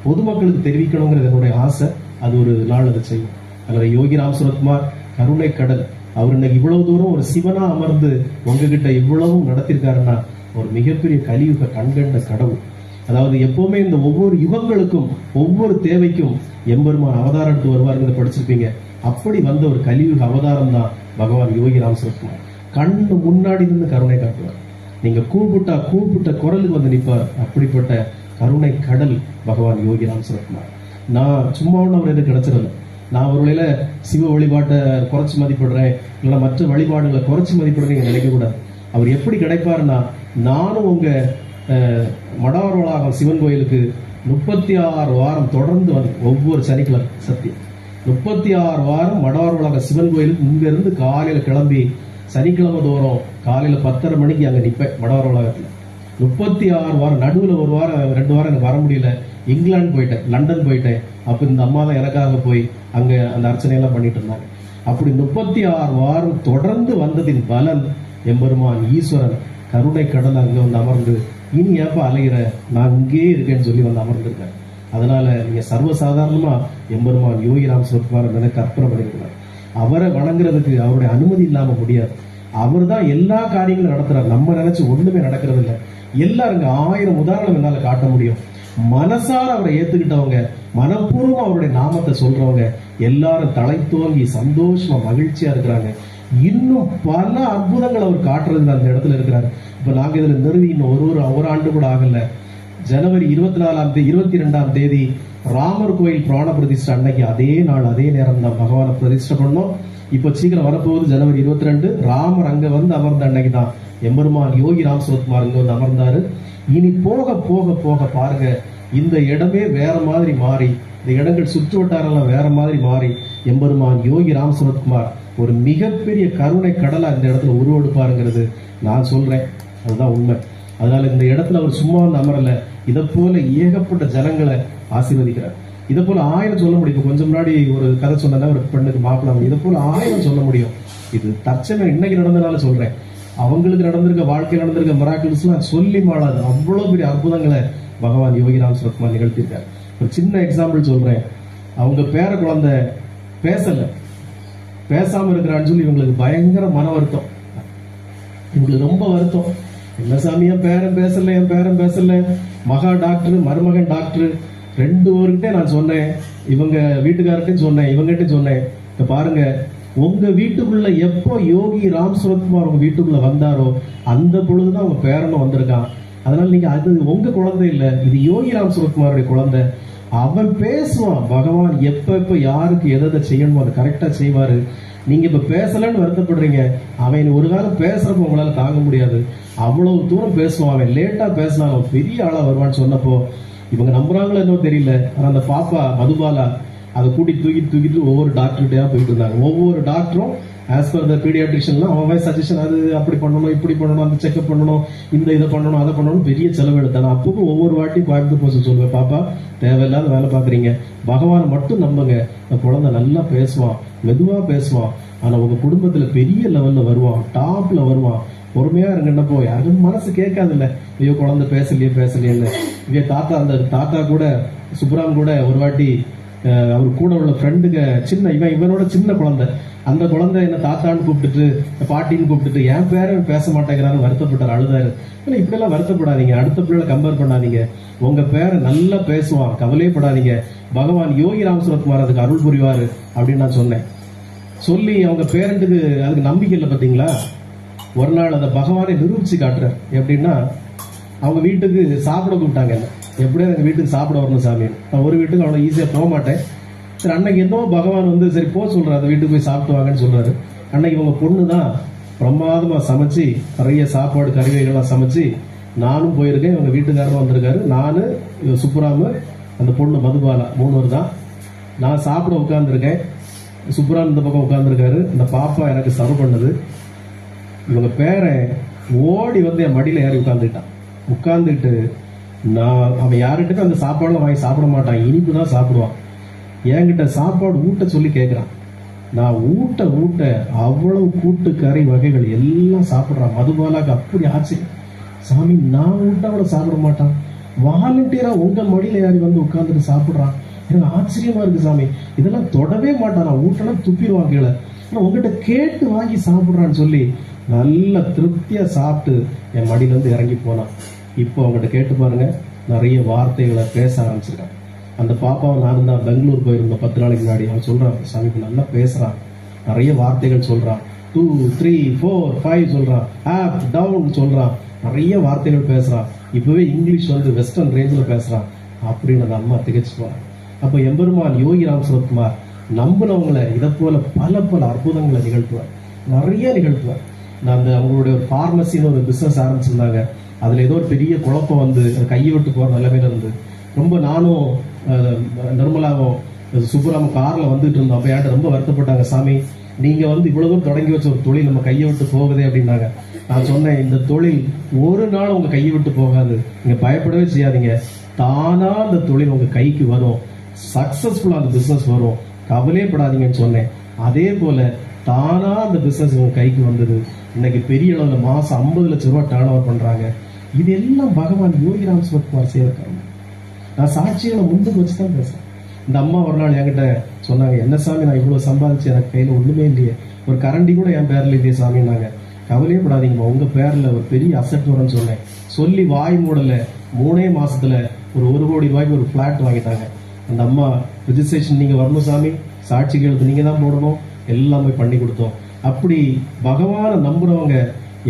பொதுமக்களுக்கு தெரிவிக்கணுங்கிறது என்னுடைய ஆசை. அது ஒரு நாள் அதை செய்யும். அதனால யோகி ராம் சுரத்குமார் கருணை கடல். அவர் இன்னைக்கு இவ்வளவு தூரம் ஒரு சிவனா அமர்ந்து உங்ககிட்ட இவ்வளவும் நடத்திருக்காருன்னா ஒரு மிகப்பெரிய கலியுக கண்கண்ட கடவுள். அதாவது எப்பவுமே இந்த ஒவ்வொரு யுகங்களுக்கும் ஒவ்வொரு தேவைக்கும் எம்பெருமான் அவதாரம் எடுத்து வருவாருங்கிறத படிச்சிருப்பீங்க. அப்படி வந்த ஒரு கலியுக அவதாரம் தான் பகவான் யோகி ராம் சுரத்குமார். கண்ணு முன்னாடி இருந்து கருணை காட்டுவார். நீங்க கூப்பிட்ட குரலுக்கு வந்து நிற்பார். அப்படிப்பட்ட கருணை கடல் பகவான் யோகி ராம் சுரத்குமார். நான் சும்மா ஒன்றும் அவர் எதுவும் கிடைச்சிடல. நான் ஒருவேளை சிவ வழிபாட்டை குறைச்சி மதிப்பிடுறேன், இல்லை மற்ற வழிபாடுகளை குறைச்சி மதிப்பிடுறேன் நினைக்க கூடாது. அவர் எப்படி கிடைப்பாருன்னா, நானும் உங்க மடார் வளாகம் சிவன் கோயிலுக்கு 36 வாரம் தொடர்ந்து வந்து ஒவ்வொரு சனிக்கிழமை சத்தியம் 36 வாரம் மடார் வளாக சிவன் கோயிலுக்கு இங்க இருந்து காலையில கிளம்பி சனிக்கிழமை தோறும் காலையில 10:30 மணிக்கு அங்க நிப்பேன் மடார் வளாகத்துல. 36 வாரம். நடுவில் ஒரு வாரம் 2 வாரம் எனக்கு வர முடியல, இங்கிலாந்து போயிட்டேன், லண்டன் போயிட்டேன். அப்ப இந்த அம்மா தான் எனக்காக போய் அங்க அந்த அர்ச்சனையெல்லாம் பண்ணிட்டு இருந்தாங்க. அப்படி 36 வாரம் தொடர்ந்து வந்ததின் பலன் எம்பெருமான் ஈஸ்வரன் கருணை கடல் அங்க வந்து அமர்ந்து இனி ஏப்ப அலைகிற, நான் இங்கே இருக்கேன்னு சொல்லி வந்து அமர்ந்திருக்காரு. அதனால நீங்க சர்வசாதாரணமா எம்பெருமான் யோகிராம் சிவகுமார் எனக்கு அர்ப்பணம் பண்ணிருக்கிறார். அவரை வணங்குறதுக்கு அவருடைய அனுமதி இல்லாம முடியாது. அவர் தான் எல்லா காரியங்களும் நடத்துறாரு. நம்ம நினைச்சு ஒண்ணுமே நடக்கிறது இல்லை. எல்லாருங்க 1000 உதாரணம் என்னால காட்ட முடியும். மனசார அவரை ஏத்துக்கிட்டவங்க, மனப்பூர்வமா அவருடைய நாமத்தை சொல்றவங்க எல்லாரும் தலை தோங்கி சந்தோஷமா மகிழ்ச்சியா இருக்கிறாங்க. இன்னும் பல அற்புதங்கள் அவர் காட்டுறது அந்த இடத்துல இருக்கிறாரு. இப்ப நாங்க இதுல நிறுவி இன்னும் ஒரு ஆண்டு கூட ஆகல. ஜனவரி 22ஆம் தேதி ராமர் கோயில் பிராண பிரதிஷ்டை அன்னைக்கு அதே நாள் அதே நேரம் தான் பகவானை பிரதிஷ்டை பண்ணோம். இப்ப சீக்கிரம் வரப்போகுது ஜனவரி 22. ராமர் அங்க வந்து அமர்ந்த அன்னைக்கு தான் எம்பெருமான் யோகிராம் சிவகுமார் இங்க வந்து அமர்ந்தாரு. இனி போக போக போக பாருங்க, இந்த இடமே வேற மாதிரி மாறி, இந்த இடங்கள் சுற்று வட்டாரம் வேற மாதிரி மாறி எம்பெருமான் யோகிராம் சிவகுமார் ஒரு மிகப்பெரிய கருணை கடலா இந்த இடத்துல உருவெடுப்பாருங்கிறது நான் சொல்றேன். அதுதான் உண்மை. அதனால இந்த இடத்துல அவர் சும்மா வந்து அமரல, இதை போல ஏகப்பட்ட ஜனங்களை ஆசீர்வதிக்கிறார். இதை போல 1000 சொல்ல முடியும். கொஞ்சம் முன்னாடி ஒரு கதை சொன்னா ஒரு பெண்ணுக்கு மாப்பிள்ள, இதை போல 1000 சொல்ல முடியும். இது தற்சமயம் இன்னைக்கு நடந்தனால சொல்றேன். அவங்களுக்கு நடந்திருக்க வாழ்க்கை நடந்திருக்க மிராக்கிள்ஸ் எல்லாம் சொல்லி மாளாது. அவ்வளவு பெரிய அற்புதங்களை பகவான் யோகிராம் சிவகுமார் நிகழ்த்திருக்காரு. ஒரு சின்ன எக்ஸாம்பிள் சொல்றேன். அவங்க பேர குழந்தை பேசாம இருக்கிறான்னு சொல்லி இவங்களுக்கு பயங்கர மன வருத்தம். இவங்களுக்கு ரொம்ப வருத்தம். என்ன சாமி, என் பேரன் பேசல, மகா டாக்டர் மருமகன் டாக்டர் 2 பேருக்கிட்டே நான் சொன்னேன். இவங்க வீட்டுக்கார்ட்டையும் சொன்னேன், இவங்ககிட்ட சொன்னேன். இப்ப பாருங்க, உங்க வீட்டுக்குள்ள எப்போ யோகி ராம் சிவகுமார் உங்க வீட்டுக்குள்ள வந்தாரோ அந்த பொழுதுதான் உங்க பேரனும் வந்திருக்கான். அதனால நீங்க அது உங்க குழந்தை இல்ல, இது யோகி ராம் சிவகுமாருடைய குழந்தை. அவன் பேசுவான். பகவான் எப்ப யாருக்கு எதை செய்யணுமோ அதை கரெக்டா செய்வாரு. நீங்க இப்ப பேசலன்னு வருத்தப்படுறீங்க. அவன் ஒரு காலம் பேசுறப்ப உங்களால தாங்க முடியாது. அவ்வளவு தூரம் பேசுவான். அவன் லேட்டா பேசினாலும் பெரிய ஆளா வருவான்னு சொன்னப்போ இவங்க நம்புறாங்களோ என்னவோ தெரியல. ஆனா அந்த பாப்பா மதுபாலா அதை தூக்கிட்டு ஒவ்வொரு டாக்டர்கிட்டயா போயிட்டு இருந்தாங்க. ஒவ்வொரு டாக்டரும் ஆஸ் பர் த பீடியாட்ரிஷியன் அவன் சஜஷன், அது அப்படி பண்ணணும், இப்படி பண்ணணும், அந்த செக்அப் பண்ணணும், இந்த இதை பண்ணணும், அதை பண்ணணும், பெரிய செலவு எடுத்தாங்க. அப்போ ஒவ்வொரு வாட்டி கோயம்புத்தூர் போக சொல்லுவேன், பாப்பா தேவையில்லாத வேலை பாக்குறீங்க, பகவான் மட்டும் நம்புங்க. அந்த குழந்தை நல்லா பேசுவான், மெதுவா பேசுவான். ஆனா உங்க குடும்பத்துல பெரிய லெவல்ல வருவான், டாப்ல வருவான். பொறுமையா இருங்கன்னப்போ யாருக்கும் மனசு கேட்காது இல்ல, ஐயோ குழந்தை பேசலையே. இவ தாத்தா கூட சுப்ராம் கூட ஒரு வாட்டி அவர் கூட உள்ள ஃப்ரெண்டுங்க இவனோட சின்ன குழந்தை, அந்த குழந்தை என்ன தாத்தான்னு கூப்பிட்டுட்டு பாட்டின்னு கூப்பிட்டுட்டு என் பேரன் பேச மாட்டேங்கிறான்னு வருத்தப்பட்டார், அழுதாரு. இப்படி எல்லாம் வருத்தப்படாதீங்க, அடுத்த பிள்ளை கம்பேர் பண்ணாதீங்க. உங்க பேரன் நல்லா பேசுவான், கவலையப்படாதீங்க. பகவான் யோகி ராம் சிவகுமார் அதுக்கு அருள் புரிவாரு அப்படின்னு நான் சொன்னேன். சொல்லி அவங்க பேரண்ட்டுக்கு அதுக்கு நம்பிக்கை இல்லை. பாத்தீங்களா, ஒரு நாள் அந்த பகவானை நிரூபிச்சு காட்டுறார். எப்படின்னா, அவங்க வீட்டுக்கு சாப்பிட கூப்பிட்டாங்க. எப்படியும் எங்க வீட்டுக்கு சாப்பிட வரணும் சாமி. நான் ஒரு வீட்டுக்கு அவ்வளவு ஈஸியா போக மாட்டேன். சரி, அன்னைக்கு என்னவோ பகவான் வந்து சரி போக சொல்றாரு, அந்த வீட்டுக்கு போய் சாப்பிட்டு வாங்கன்னு சொல்றாரு. அன்னைக்கு இவங்க பொண்ணு தான் பிரமாதமா சமைச்சு நிறைய சாப்பாடு கறிவைகள்லாம் சமைச்சு நானும் போயிருக்கேன். இவங்க வீட்டுக்காரரும் வந்திருக்காரு, நானு சுப்புராமு அந்த பொண்ணு மதுபாலா 3 பேர் தான். நான் சாப்பிட உட்கார்ந்துருக்கேன், சுப்புராம் இந்த பக்கம் உட்கார்ந்துருக்காரு. இந்த பாப்பா எனக்கு சர்வ் பண்ணுது. இவங்க பேரன் ஓடி வந்து என் மடியில ஏறி உட்கார்ந்துட்டு அவன் யாருக்கிட்ட அந்த சாப்பாடுலாம் வாங்கி சாப்பிட மாட்டான், இனிப்பு தான் சாப்பிடுவான். என்கிட்ட சாப்பாடு ஊட்ட சொல்லி கேட்கிறான். நான் ஊட்ட அவ்வளவு கூட்டு கறி வகைகள் எல்லாம் சாப்பிடுறான். மதுபாலாக்கு அப்படி ஆச்சரியம், சாமி நான் ஊட்ட அவளை சாப்பிட மாட்டான், வாலண்டியரா உங்க மடியில யாரி வந்து உட்கார்ந்துட்டு சாப்பிடுறான். எனக்கு ஆச்சரியமா இருக்கு சாமி, இதெல்லாம் தொடவே மாட்டான், நான் ஊட்டனா துப்பிடுவான் கீழே, உங்ககிட்ட கேட்டு வாங்கி சாப்பிடுறான்னு சொல்லி நல்ல திருப்தியா சாப்பிட்டு என் மடியில இருந்து இறங்கி போனான். இப்போ அவங்ககிட்ட கேட்டு பாருங்க, நிறைய வார்த்தைகளை பேச ஆரம்பிச்சிருக்கான். அந்த பாப்பாவை நான் தான் பெங்களூர் போயிருந்தோம் 10 நாளைக்கு முன்னாடி. அவன் சொல்றான், சாமி நல்லா பேசுறான், நிறைய வார்த்தைகள் சொல்றான், 2, 3, 4, 5 சொல்றான், அப் டவுன் சொல்றான், நிறைய வார்த்தைகள் பேசுறான். இப்பவே இங்கிலீஷ் வந்து வெஸ்டர்ன் ரேஞ்சில் பேசுறான் அப்படின்னு அந்த அம்மா திகச்சு போறான். அப்ப எம்பெருமான் யோகி ராம் சிவகுமார் நம்பினவங்களை இதை போல பல அற்புதங்களை நிகழ்த்துவார், நிறைய நிகழ்த்துவார். நான் அவங்களுடைய ஒரு பார்மசின்னு ஒரு பிசினஸ் ஆரம்பிச்சிருந்தாங்க. அதுல ஏதோ ஒரு பெரிய குழப்பம் வந்து கையை விட்டு போற நிலைமையில இருந்து ரொம்ப நானும் நிர்மலாவும் சுப்புராம கார்ல வந்துட்டு இருந்தோம். அப்ப யார்ட்ட ரொம்ப வருத்தப்பட்டாங்க, சாமி நீங்க வந்து இவ்வளவு தொடங்கி வச்ச ஒரு தொழில் நம்ம கையை விட்டு போகுதே அப்படின்னாங்க. நான் சொன்னேன், இந்த தொழில் ஒரு நாள் உங்க கையை விட்டு போகாது, நீங்க பயப்படவே செய்யாதீங்க, தானா அந்த தொழில் உங்க கைக்கு வரும், சக்சஸ்ஃபுல்லா அந்த பிசினஸ் வரும், கவலையப்படாதீங்கன்னு சொன்னேன். அதே போல தானா அந்த பிசினஸ் உங்க கைக்கு வந்தது. இன்னைக்கு பெரிய அளவுல மாசம் 50 லட்சம் ரூபாய் டர்ன் ஓவர் பண்றாங்க. இது எல்லாம் பகவான் யோகிராம் சுரத்குமார் செய்த கர்மம். நான் சாட்சிகளை முன்னுக்கு வச்சுதான் பேசுறேன். இந்த அம்மா ஒரு நாள் என்கிட்ட சொன்னாங்க, என்ன சாமி நான் இவ்வளவு சம்பாதிச்சு எனக்கு கையில ஒண்ணுமே இல்லையே, ஒரு கரண்டி கூட என் பேர்ல இல்லையே சாமின்னாங்க. கவலையே படாதீங்கம்மா, உங்க பேர்ல ஒரு பெரிய அசெட் வரும்னு சொன்னேன். சொல்லி வாய் மூடல 3 மாசத்துல ஒரு 1 கோடி ரூபாய்க்கு ஒரு பிளாட் வாங்கிட்டாங்க. அந்த அம்மா ரிஜிஸ்ட்ரேஷன் நீங்க வரணும் சாமி, சாட்சி கையெழுத்து நீங்க தான் போடணும், எல்லாமே பண்ணி கொடுத்தோம். அப்படி பகவான நம்புறவங்க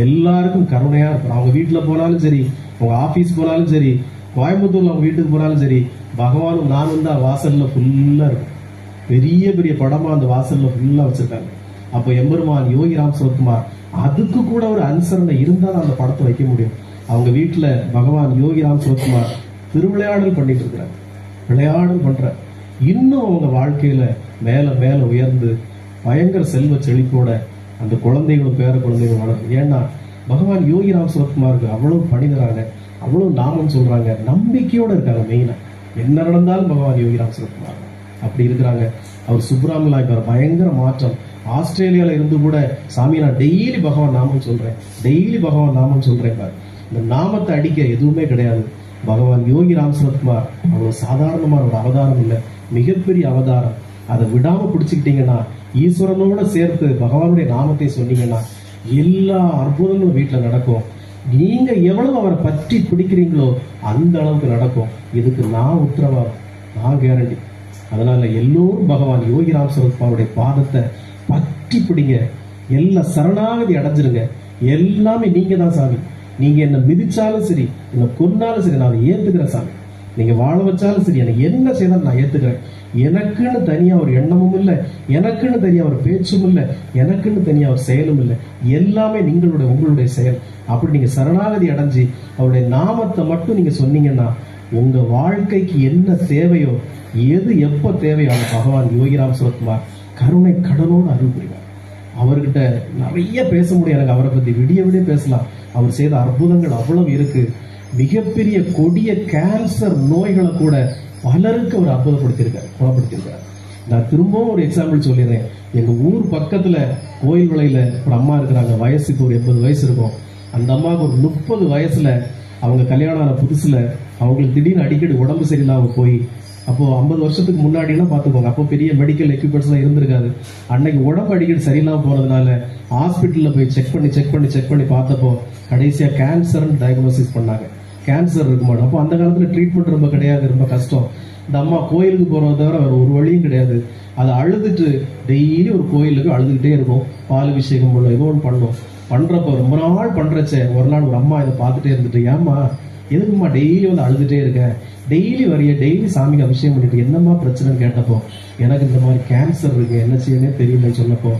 எல்லாருக்கும் கருணையா இருக்கும். அவங்க வீட்டுல போனாலும் சரி, அவங்க ஆபீஸ் போனாலும் சரி, கோயம்புத்தூர்ல அவங்க வீட்டுக்கு போனாலும் சரி, பகவானும் நானும் தான் வாசல்ல ஃபுல்லா இருக்கும். பெரிய பெரிய படமா அந்த வாசல்ல ஃபுல்லா வச்சிருக்காங்க. அப்ப எம்பெருமான் யோகிராம் சுரத்குமார் அதுக்கு கூட ஒரு அனுசரணை இருந்தா அந்த படத்தை வைக்க முடியும். அவங்க வீட்டுல பகவான் யோகிராம் சுரத்குமார் திருவிளையாடல் பண்ணிட்டு இருக்கிறாங்க, விளையாடல் பண்ற. இன்னும் அவங்க வாழ்க்கையில மேல மேல உயர்ந்து பயங்கர செல்வ செழிப்போட அந்த குழந்தைகளும் பேர குழந்தைகளும் வளரும். ஏன்னா பகவான் யோகிராம் சுரத்குமாருக்கு அவ்வளவு பணிதராங்க, அவ்வளவு நாமம் சொல்றாங்க, நம்பிக்கையோட இருக்காங்க. மெயினா என்ன நடந்தாலும் பகவான் யோகிராம் சுரத்குமார் அப்படி இருக்கிறாங்க. அவர் சுப்ராமலா இப்ப பயங்கர மாற்றம். ஆஸ்திரேலியால இருந்து கூட சாமி நான் டெய்லி பகவான் நாமம் சொல்றேன், டெய்லி பகவான் நாமம் சொல்றேன். இந்த நாமத்தை அடிக்க எதுவுமே கிடையாது. பகவான் யோகிராம் சுரத்குமார் அவ்வளவு சாதாரணமான ஒரு அவதாரம் இல்லை, மிகப்பெரிய அவதாரம். அதை விடாம பிடிச்சுக்கிட்டீங்கன்னா, ஈஸ்வரனோட சேர்த்து பகவானுடைய நாமத்தை சொன்னீங்கன்னா எல்லா அற்புதங்களும் வீட்டுல நடக்கும். நீங்க எவ்வளவு அவரை பற்றி பிடிக்கிறீங்களோ அந்த அளவுக்கு நடக்கும். இதுக்கு நான் உத்தரவாதம், நான் கேரண்டி. அதனால எல்லோரும் பகவான் யோகிராம் சுரத்குமாருடைய பாதத்தை பற்றி பிடிங்க, எல்லாம் சரணாகதி அடைஞ்சிருங்க. எல்லாமே நீங்க தான் சாமி. நீங்க என்ன மிதிச்சாலும் சரி, என்ன கொன்னாலும் சரி, நான் அதை ஏத்துக்கிறேன் சாமி. நீங்க வாழ வச்சாலும் சரி, எனக்கு என்ன செய்தாலும் நான் ஏத்துக்கிறேன். எனக்குன்னு தனியா ஒரு எண்ணமும் இல்லை, எனக்குன்னு தனியா ஒரு பேச்சும் இல்லை, எனக்குன்னு தனியா ஒரு செயலும் இல்லை. எல்லாமே உங்களுடைய செயல். அப்படி நீங்க சரணாகதி அடைஞ்சு அவருடைய நாமத்தை மட்டும் நீங்க சொன்னீங்கன்னா உங்க வாழ்க்கைக்கு என்ன தேவையோ, எது எப்ப தேவையோ அந்த பகவான் யோகிராம் சுரத்குமார் கருணை கடலோடு அருள் புரிவார். அவர்கிட்ட நிறைய பேச முடியும், எனக்கு அவரை பத்தி விடிய விடிய பேசலாம். அவர் செய்த அற்புதங்கள் அவ்வளவு இருக்கு. மிகப்பெரிய கொடிய கேன்சர் நோய்களை கூட பலருக்கு அவர் அற்புதப்படுத்தியிருக்காரு, குணப்படுத்தியிருக்காரு. நான் திரும்பவும் ஒரு எக்ஸாம்பிள் சொல்லிடுறேன். எங்க ஊர் பக்கத்துல கோயில் விலையில ஒரு அம்மா இருக்கிறாங்க. வயசுக்கு ஒரு 80 வயசு இருக்கும். அந்த அம்மாவுக்கு ஒரு 30 வயசுல அவங்க கல்யாணம் ஆன புதுசுல அவங்களுக்கு திடீர்னு அடிக்கடி உடம்பு சரியில்லாம போய், அப்போ 50 வருஷத்துக்கு முன்னாடினா பாத்துக்கோங்க, அப்போ பெரிய மெடிக்கல் எக்யூப்மெண்ட்ஸ் எல்லாம் இருந்திருக்காது. அன்னைக்கு உடம்பு அடிக்கடி சரியில்லாம போனதுனால ஹாஸ்பிட்டல்ல போய் செக் பண்ணி பார்த்தப்போ கடைசியா கேன்சர் டயக்னோசிஸ் பண்ணாங்க. கேன்சர் இருக்கு மாட்டோம். அப்போ அந்த காலத்துல ட்ரீட்மெண்ட் ரொம்ப கிடையாது, ரொம்ப கஷ்டம். இந்த அம்மா கோயிலுக்கு போறத தவிர வேற ஒரு வழியும் கிடையாது. அதை அழுதுட்டு டெய்லி ஒரு கோயிலுக்கு அழுதுகிட்டே இருக்கும். பால் அபிஷேகம் போல ஏதோ ஒன்று பண்ணும். பண்றப்போ ரொம்ப நாள் பண்றச்ச ஒரு நாள் ஒரு அம்மா இதை பார்த்துட்டே இருந்துட்டு, ஏம்மா எதுக்குமா டெய்லி வந்து அழுதுட்டே இருக்க, டெய்லி வரைய, டெய்லி சாமிக்கு அபிஷேகம் பண்ணிட்டு என்னம்மா பிரச்சனைன்னு கேட்டப்போ, எனக்கு இந்த மாதிரி கேன்சர் இருக்கு, என்ன செய்யனே தெரியலன்னு சொன்னப்போ,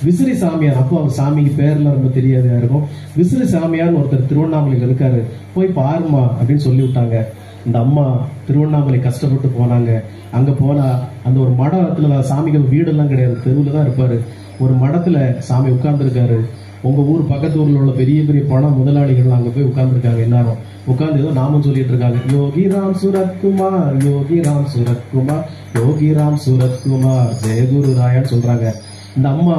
விசிறி சாமியார், அப்போ அவர் சாமிக்கு பேர்லாம் ரொம்ப தெரியாதா இருக்கும், விசிறி சாமியார்னு ஒருத்தர் திருவண்ணாமலையில் இருக்காரு, போய் பாருமா அப்படின்னு சொல்லி விட்டாங்க. இந்த அம்மா திருவண்ணாமலை கஷ்டப்பட்டு போனாங்க. அங்க போனா அந்த ஒரு மடத்துல சாமிக்கு வீடெல்லாம் கிடையாது, தெருவுல தான் இருப்பாரு. ஒரு மடத்துல சாமி உட்கார்ந்து இருக்காரு. உங்க ஊர் பக்கத்து ஊர்ல உள்ள பெரிய பெரிய பண முதலாளிகள் அங்க போய் உட்கார்ந்துருக்காங்க. எல்லாரும் உட்கார்ந்து ஏதோ நாமம் சொல்லிட்டு இருக்காங்க. யோகிராம் சுரத்குமார், யோகிராம் சுரத்குமார், யோகிராம் சுரத்குமார், ஜெயகுரு ராயன்னு சொல்றாங்க. இந்த அம்மா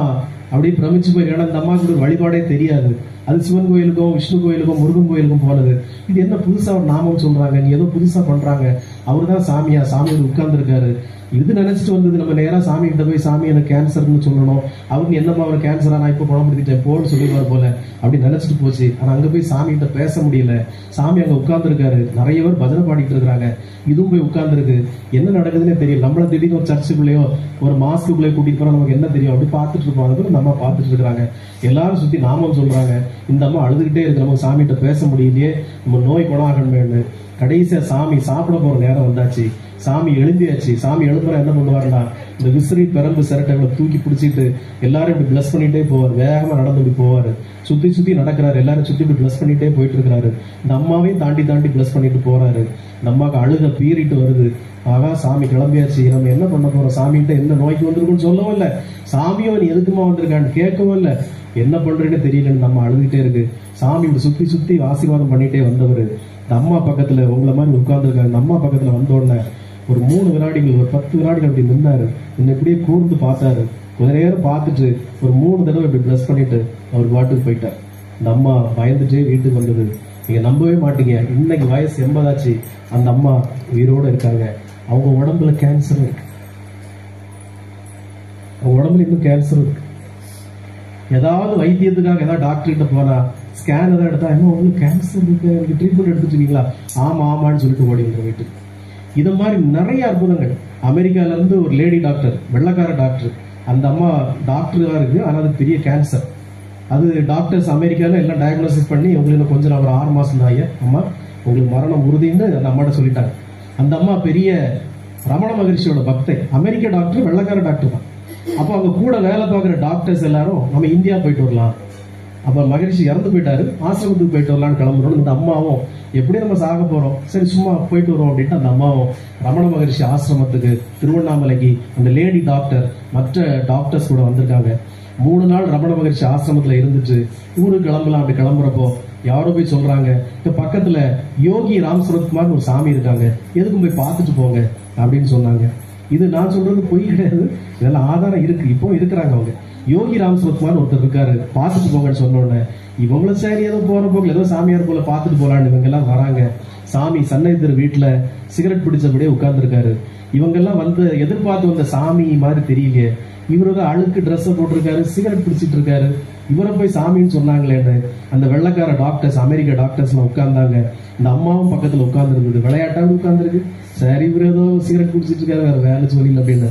அப்படியே பிரமிச்சு போய், ஏன்னா இந்த அம்மாவுக்கு ஒரு வழிபாடே தெரியாது. அது சிவன் கோயிலுக்கும் விஷ்ணு கோயிலுக்கும் முருகன் கோயிலுக்கும் போனது. இது என்ன புதுசா ஒரு நாமம் சொல்றாங்க, நீ ஏதோ புதுசா பண்றாங்க, அவருதான் சாமியா, சாமி உட்கார்ந்து இருக்காரு. இது நினைச்சிட்டு வந்தது நம்ம நேரா சாமி கிட்ட போய், சாமி எனக்கு கேன்சர்னு சொல்லணும், அவருக்கு என்னமா அவர் கேன்சரா, நான் இப்ப குணப்படுத்திட்டேன் போன்னு சொல்லிடுவார் போல அப்படி நினைச்சிட்டு போச்சு. ஆனா அங்க போய் சாமி கிட்ட பேச முடியல. சாமி அங்க உட்கார்ந்து இருக்காரு. நிறைய பேர் பஜனை பாடிட்டு இருக்காங்க. இதுவும் போய் உட்கார்ந்து இருக்கு. என்ன நடக்குதுன்னே தெரியல. நம்மள திடீர்னு ஒரு சர்ச்சுக்குள்ளேயோ ஒரு மாஸ்க்குள்ளேயோ கூட்டிட்டு போனா நமக்கு என்ன தெரியும், அப்படி பார்த்துட்டு இருப்போம். அதுக்கு நம்ம பார்த்துட்டு இருக்காங்க. எல்லாரும் சுத்தி நாமம் சொல்றாங்க. இந்த அம்மா அழுதுகிட்டே இருக்கு, நமக்கு சாமி கிட்ட பேச முடியலையே, நம்ம நோய் குணமாகணுமேன்னு. கடைசியா சாமி சாப்பிட போற நேரம் வந்தாச்சு. சாமி எழுந்தியாச்சு. சாமி எழுப்புற என்ன பண்ணுவாருன்னா, இந்த விசிறி பெரம்பு சிரட்டைகளை தூக்கி பிடிச்சிட்டு எல்லாரும் இப்படி பிளஸ் பண்ணிட்டே போவார். வேகமா நடந்து இப்படி போவாரு. சுத்தி சுத்தி நடக்கிறாரு. எல்லாரும் சுத்தி இப்படி பிளஸ் பண்ணிட்டே போயிட்டு இருக்கிறாரு. இந்த அம்மாவையும் தாண்டி தாண்டி பிளஸ் பண்ணிட்டு போறாரு. இந்த அம்மாவுக்கு அழுக பீறிட்டு வருது. ஆகா சாமி கிளம்பியாச்சு, நம்ம என்ன பண்ண போறோம், சாமிகிட்ட என்ன நோய்க்கு வந்திருக்குன்னு சொல்லவும் இல்லை, சாமியோ நீ எதுக்குமா வந்திருக்கான்னு கேட்கவும் இல்லை, என்ன பண்றேன்னு தெரியலன்னு நம்ம அழுதுகிட்டே இருக்கு. சாமி இப்படி சுத்தி சுத்தி ஆசீர்வாதம் பண்ணிட்டே வந்தவர் இந்த அம்மா பக்கத்துல உங்களை மாதிரி உட்கார்ந்துருக்காரு. இந்த அம்மா பக்கத்துல வந்த உடனே ஒரு 3 வினாடிகள், ஒரு 10 வினாடிகள் அப்படி நின்னாரு. இன்னும் இப்படியே கூர்ந்து பார்த்தாரு. கொஞ்ச நேரம் பார்த்துட்டு ஒரு 3 தடவை இப்படி பிளஸ் பண்ணிட்டு அவர் பாட்டுக்கு போயிட்டார். இந்த அம்மா பயந்துட்டே வீட்டுக்கு வந்தது. நீங்க நம்பவே மாட்டீங்க, இன்னைக்கு வயசு 80 ஆச்சு, அந்த அம்மா உயிரோட இருக்காங்க. அவங்க உடம்புல கேன்சர் இருக்கு, அவங்க உடம்புல இன்னும் கேன்சர் இருக்கு. ஏதாவது வைத்தியத்துக்காக ஏதாவது டாக்டர் கிட்ட போனா ஸ்கேன் ஏதாவது எடுத்தா, என்ன உங்களுக்கு கேன்சர் இருக்கு, எனக்கு ட்ரீட்மெண்ட் எடுத்துட்டீங்களா, ஆமான்னு சொல்லிட்டு ஓடி வந்து வீட்டுக்கு. இது மாதிரி நிறைய அற்புதங்கள். அமெரிக்கால இருந்து ஒரு லேடி டாக்டர், வெள்ளக்கார டாக்டர், அந்த அம்மா டாக்டரா இருக்கு, ஆனா அது பெரிய கேன்சர். அது டாக்டர்ஸ் அமெரிக்கால எல்லாம் டயக்னோசிஸ் பண்ணி, உங்களுக்கு கொஞ்சம் ஒரு 6 மாசம் தான் அம்மா உங்களுக்கு மரணம் உறுதின்னு அந்த அம்மாட்ட சொல்லிட்டாங்க. அந்த அம்மா பெரிய ரமண மகரிஷியோட பக்தை, அமெரிக்க டாக்டர், வெள்ளக்கார டாக்டர் தான். அப்போ அவங்க கூட வேலை பார்க்குற டாக்டர்ஸ் எல்லாரும் நம்ம இந்தியா போயிட்டு வரலாம், அப்ப மகரிஷி இறந்து போயிட்டாரு, ஆசிரமத்துக்கு போயிட்டு வரலான்னு கிளம்புறோம். இந்த அம்மாவும் எப்படியும் நம்ம சாக போறோம், சரி சும்மா போயிட்டு வரோம் அப்படின்ட்டு அந்த அம்மாவும் ரமண மகரிஷி ஆசிரமத்துக்கு திருவண்ணாமலைக்கு அந்த லேடி டாக்டர் மற்ற டாக்டர்ஸ் கூட வந்திருக்காங்க. 3 நாள் ரமண மகரிஷி ஆசிரமத்துல இருந்துட்டு ஊருக்கு கிளம்பலாம். அப்படி கிளம்புறப்போ யாரோ போய் சொல்றாங்க, இப்ப பக்கத்துல யோகி ராம் சரத்குமார் ஒரு சாமி இருக்காங்க, எதுக்கும் போய் பார்த்துட்டு போங்க அப்படின்னு சொன்னாங்க. இது நான் சொல்றது பொய் கிடையாது, இதெல்லாம் ஆதாரம் இருக்கு, இப்போ இருக்கிறாங்க. அவங்க யோகி ராம் சரத்குமார் ஒருத்தர் இருக்காரு, பார்த்துட்டு போங்கன்னு சொன்ன உடனே இவங்களும் சரி ஏதோ போற போக்குல ஏதோ சாமியார் போல பார்த்துட்டு போலான்னு இவங்க எல்லாம் வராங்க. சாமி சன்னதி வீட்டுல சிகரெட் பிடிச்சபடியே உட்கார்ந்து இருக்காரு. இவங்க எல்லாம் வந்து எதிர்பார்த்து வந்த சாமி மாதிரி தெரியலையே, இவரு தான் அழுக்கு ட்ரெஸ் போட்டிருக்காரு, சிகரெட் பிடிச்சிட்டு இருக்காரு, இவரை போய் சாமின்னு சொன்னாங்களேன்னு அந்த வெள்ளக்கார டாக்டர்ஸ், அமெரிக்க டாக்டர்ஸ் எல்லாம் உட்கார்ந்தாங்க. இந்த அம்மாவும் பக்கத்துல உட்கார்ந்து இருந்தது, விளையாட்டாவது உட்கார்ந்துருக்கு. சரி இவர் ஏதோ சிகரெட் குடிச்சிட்டு இருக்காரு, வேற வேலை சொல்லல அப்படின்னு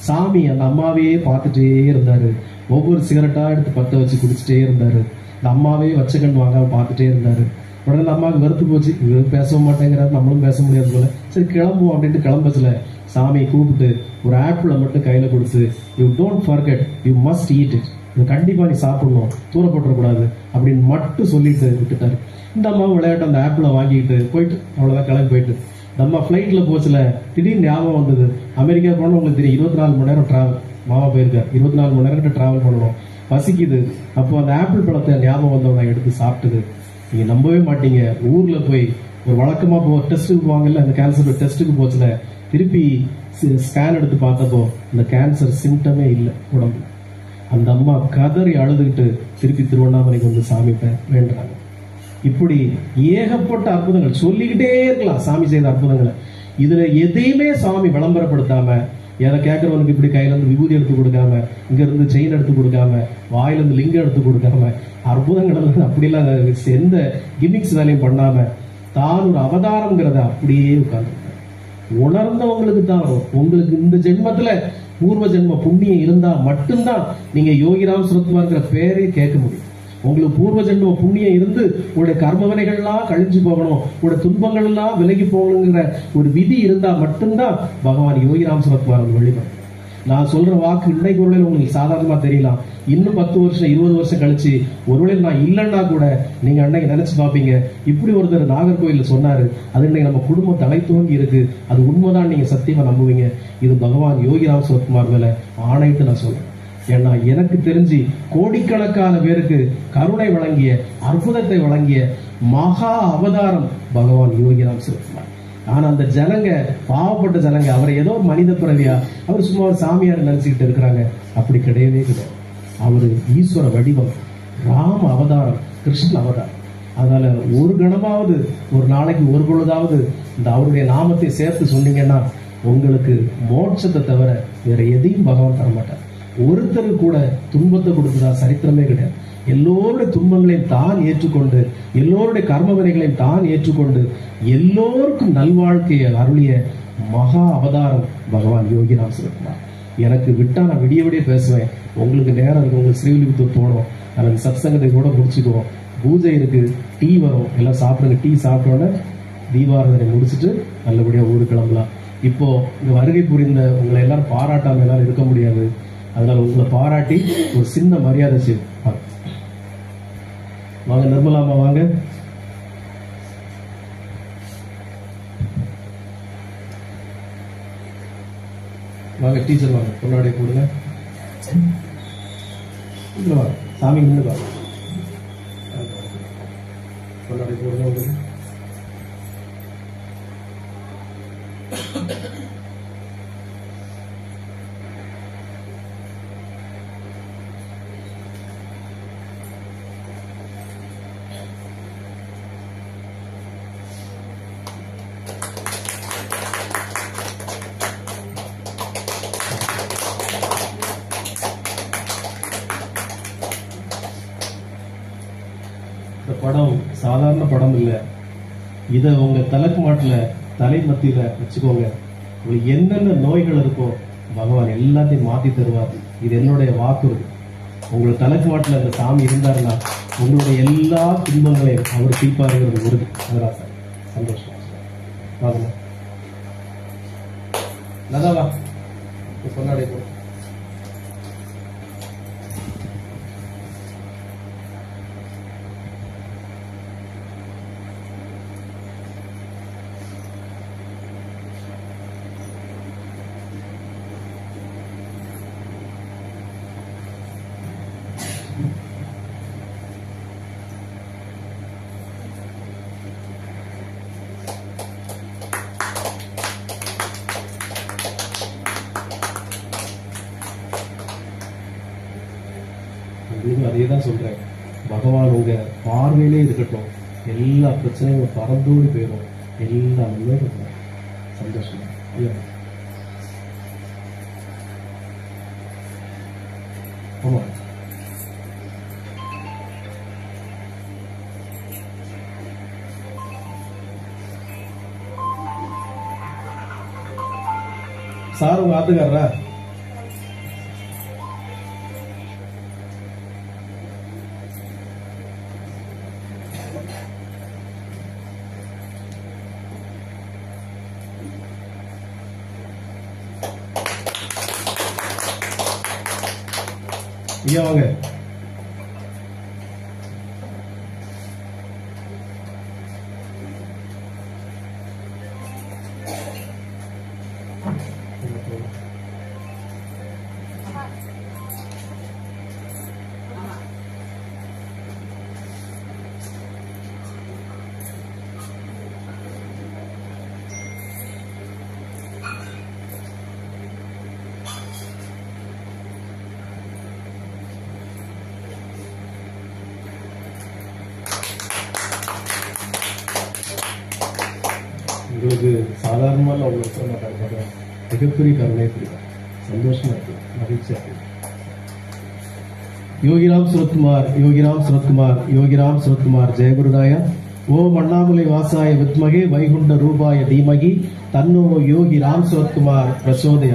சாமி அந்த அம்மாவையே பார்த்துட்டே இருந்தாரு. ஒவ்வொரு சிகரெட்டா எடுத்து பத்த வச்சு குடிச்சிட்டே இருந்தாரு. இந்த அம்மாவே வச்ச கண் வாங்காம பார்த்துட்டே இருந்தாரு. உடனே அந்த அம்மாவுக்கு வெறுத்து போச்சு, இவர் பேசவும் மாட்டேங்கிறாரு, நம்மளும் பேச முடியாது போல, சரி கிளம்புவோம் அப்படின்ட்டு கிளம்பச்சுல சாமியை கூப்பிட்டு ஒரு ஆப்பிளை மட்டும் கையில கொடுத்து, you don't forget, you must eat it, இது கண்டிப்பா நீ சாப்பிடணும், தூர போட்டுறக்கூடாது அப்படின்னு மட்டும் சொல்லிட்டு விட்டுட்டாரு. இந்த அம்மா விளையாட்டு அந்த ஆப்பிளை வாங்கிட்டு போயிட்டு அவ்வளவுதான் கிளம்பி போயிட்டு. நம்ம பிளைட்ல போச்சுல திடீர்னு ஞாபகம் வந்தது, அமெரிக்கா போனா உங்களுக்கு தெரியும் 24 மணி நேரம் டிராவல், மாமா போயிருக்காரு, 24 மணி நேரம் டிராவல் பண்ணணும், பசிக்குது. அப்போ அந்த ஆப்பிள் பழத்தை ஞாபகம் வந்தவங்க எடுத்து சாப்பிட்டது. நீங்க நம்பவே மாட்டீங்க, ஊர்ல போய் ஒரு வழக்கமா டெஸ்ட்டுக்கு போவாங்கல்ல, அந்த கேன்சர் டெஸ்ட்டுக்கு போச்சுல, திருப்பி ஸ்கேன் எடுத்து பார்த்தப்போ இந்த கேன்சர் சிம்டமே இல்லை உடம்பு. அந்த அம்மா கதறி அழுதுகிட்டு திருப்பி திருவண்ணாமலைக்கு வந்து சாமி வேண்டுறாங்க. இப்படி ஏகப்பட்ட அற்புதங்கள் சொல்லிக்கிட்டே இருக்கலாம், சாமி செய்த அற்புதங்களை. இதுல எதையுமே சாமி விளம்பரப்படுத்தாம, எதை கேட்கறவனுக்கு இப்படி கையில இருந்து விபூதி எடுத்து கொடுக்காம, இங்க இருந்து செயின் எடுத்து கொடுக்காம, வாயில இருந்து லிங்கம் எடுத்து கொடுக்காம, அற்புதங்கள் அப்படிலாம் எந்த கிமிக்ஸ் வேலையும் பண்ணாம தான் ஒரு அவதாரம்ங்கிறத அப்படியே உட்கார்ந்து உணர்ந்தவங்களுக்கு தான் வரும். உங்களுக்கு இந்த ஜென்மத்துல பூர்வ ஜென்ம புண்ணியம் இருந்தா மட்டும்தான் நீங்க யோகிராம் சரத்குமார்ங்கிற பேரே கேட்க முடியும். உங்களுக்கு பூர்வ ஜென்ம புண்ணியம் இருந்து உங்களுடைய கர்மவனைகள்லாம் கழிஞ்சு போகணும், உங்களுடைய துன்பங்கள் எல்லாம் விலகி போகணுங்கிற ஒரு விதி இருந்தா மட்டும்தான் பகவான் யோகிராம் சரத்குமார் வழிபடும். நான் சொல்ற வாக்கு இன்னைக்கு ஒருவேளை உங்களுக்கு சாதாரணமா தெரியலாம், இன்னும் 10 வருஷம் 20 வருஷம் கழிச்சு ஒருவேளை நான் இல்லைன்னா கூட நீங்க அன்னைக்கு நினைச்சு பார்ப்பீங்க, இப்படி ஒருத்தர் நாகர்கோயில சொன்னாரு, அது இன்னைக்கு நம்ம குடும்பம் தலை துவங்கி இருக்கு, அது உண்மைதான், நீங்க சத்தியமா நம்புவீங்க. இது பகவான் யோகிராம் சரத்குமார் மேல ஆணைட்டு நான் சொல்றேன். ஏன்னா எனக்கு தெரிஞ்சு கோடிக்கணக்கான பேருக்கு கருணை வழங்கிய, அற்புதத்தை வழங்கிய மகா அவதாரம் பகவான் யோகிராம் சரத்குமார். ஆனா அந்த ஜனங்க, பாவப்பட்ட ஜனங்க, அவரை ஏதோ மனித பிறவியா, அவர் சும்மா ஒரு சாமியார் நினைச்சுக்கிட்டு இருக்கிறாங்க. அப்படி கிடையவே கிடையாது. அவரு ஈஸ்வர வடிவம், ராம அவதாரம், கிருஷ்ண அவதாரம். அதனால ஒரு கணமாவது, ஒரு நாளைக்கு ஒரு பொழுதாவது இந்த அவருடைய நாமத்தை சேர்த்து சொன்னீங்கன்னா உங்களுக்கு மோட்சத்தை தவிர வேற எதையும் பகவான் தரமாட்டார். ஒருத்தரு கூட துன்பத்தை கொடுத்ததா சரித்திரமே கிடையாது. எல்லோருடைய துன்பங்களையும் தான் ஏற்றுக்கொண்டு, எல்லோருடைய கர்மவினைகளையும் தான் ஏற்றுக்கொண்டு, எல்லோருக்கும் நல்வாழ்க்கையை அருளிய மகா அவதாரம் பகவான் யோகிராம் சரத்குமார். எனக்கு விட்டா நான் விடிய விடிய பேசுவேன். உங்களுக்கு நேரம் இருக்கு, உங்களுக்கு ஸ்ரீவில்லிபுத்தூர் போகணும், அல்லது சத்சங்கத்தை கூட முடிச்சுக்குவோம், பூஜை இருக்கு, டீ வரும், எல்லாம் சாப்பிடுங்க. டீ சாப்பிட்டோன்னே தீபாராதனை முடிச்சுட்டு நல்லபடியா ஊருக்கு கிளம்பலாம். இப்போ இங்க வருகை புரிந்த உங்களை எல்லாரும் பாராட்டாம எல்லாரும் இருக்க முடியாது. அதனால உங்களை பாராட்டி ஒரு சின்ன மரியாதை செய்யும். வாங்க நிர்மலாமா, வாங்க. வாங்க டீச்சர், வாங்க கொண்டாடி கொடுங்க. வாங்க சாமி முன்னு வாங்க, கொண்டாடி கொடுங்க உங்களுக்கு. படம் சாதாரண படம் இல்லை. இதை உங்க தலைக்கு மாட்டில் தலை மத்தியில வச்சுக்கோங்க. உங்களுக்கு என்னென்ன நோய்கள் இருக்கோ பகவான் எல்லாத்தையும் மாத்தி தருவார். இது என்னுடைய வாக்கு. உங்களுக்கு தலைக்கு மாட்டில் அந்த சாமி இருந்தாருன்னா உங்களுடைய எல்லா துன்பங்களையும் அவர் தீர்ப்பாருங்கிறது உறுதி. அதெல்லாம் சார் சந்தோஷம். வாங்கம்மா நதாவா கொண்டாடி போ. அதே தான் சொல்றேன். பகவான் உங்க பார்வையிலே இருக்கட்டும். எல்லா பிரச்சனையும் பறந்தோடு போயிடும். எல்லாமே சந்தோஷம். ஆமா சார் உங்க ஆத்துக்காரரா? ஐயா வாங்க. உங்களுக்கு சாதாரணமாக அவங்க சொல்ல மாட்டாங்க. மிகப்பெரிய கருணை புரியும். சந்தோஷமா இருக்கு, மகிழ்ச்சியா இருக்கு. யோகிராம் சுரத்குமார், யோகிராம் சுரத்குமார், யோகிராம் சுரத்குமார். ஜெயகுருதாயா. ஓம் அண்ணாமலை வாசாய வித்மகே வைகுண்ட ரூபாய தீமகி தன்னோ யோகி ராம் சுரத்குமார் பிரசோதய.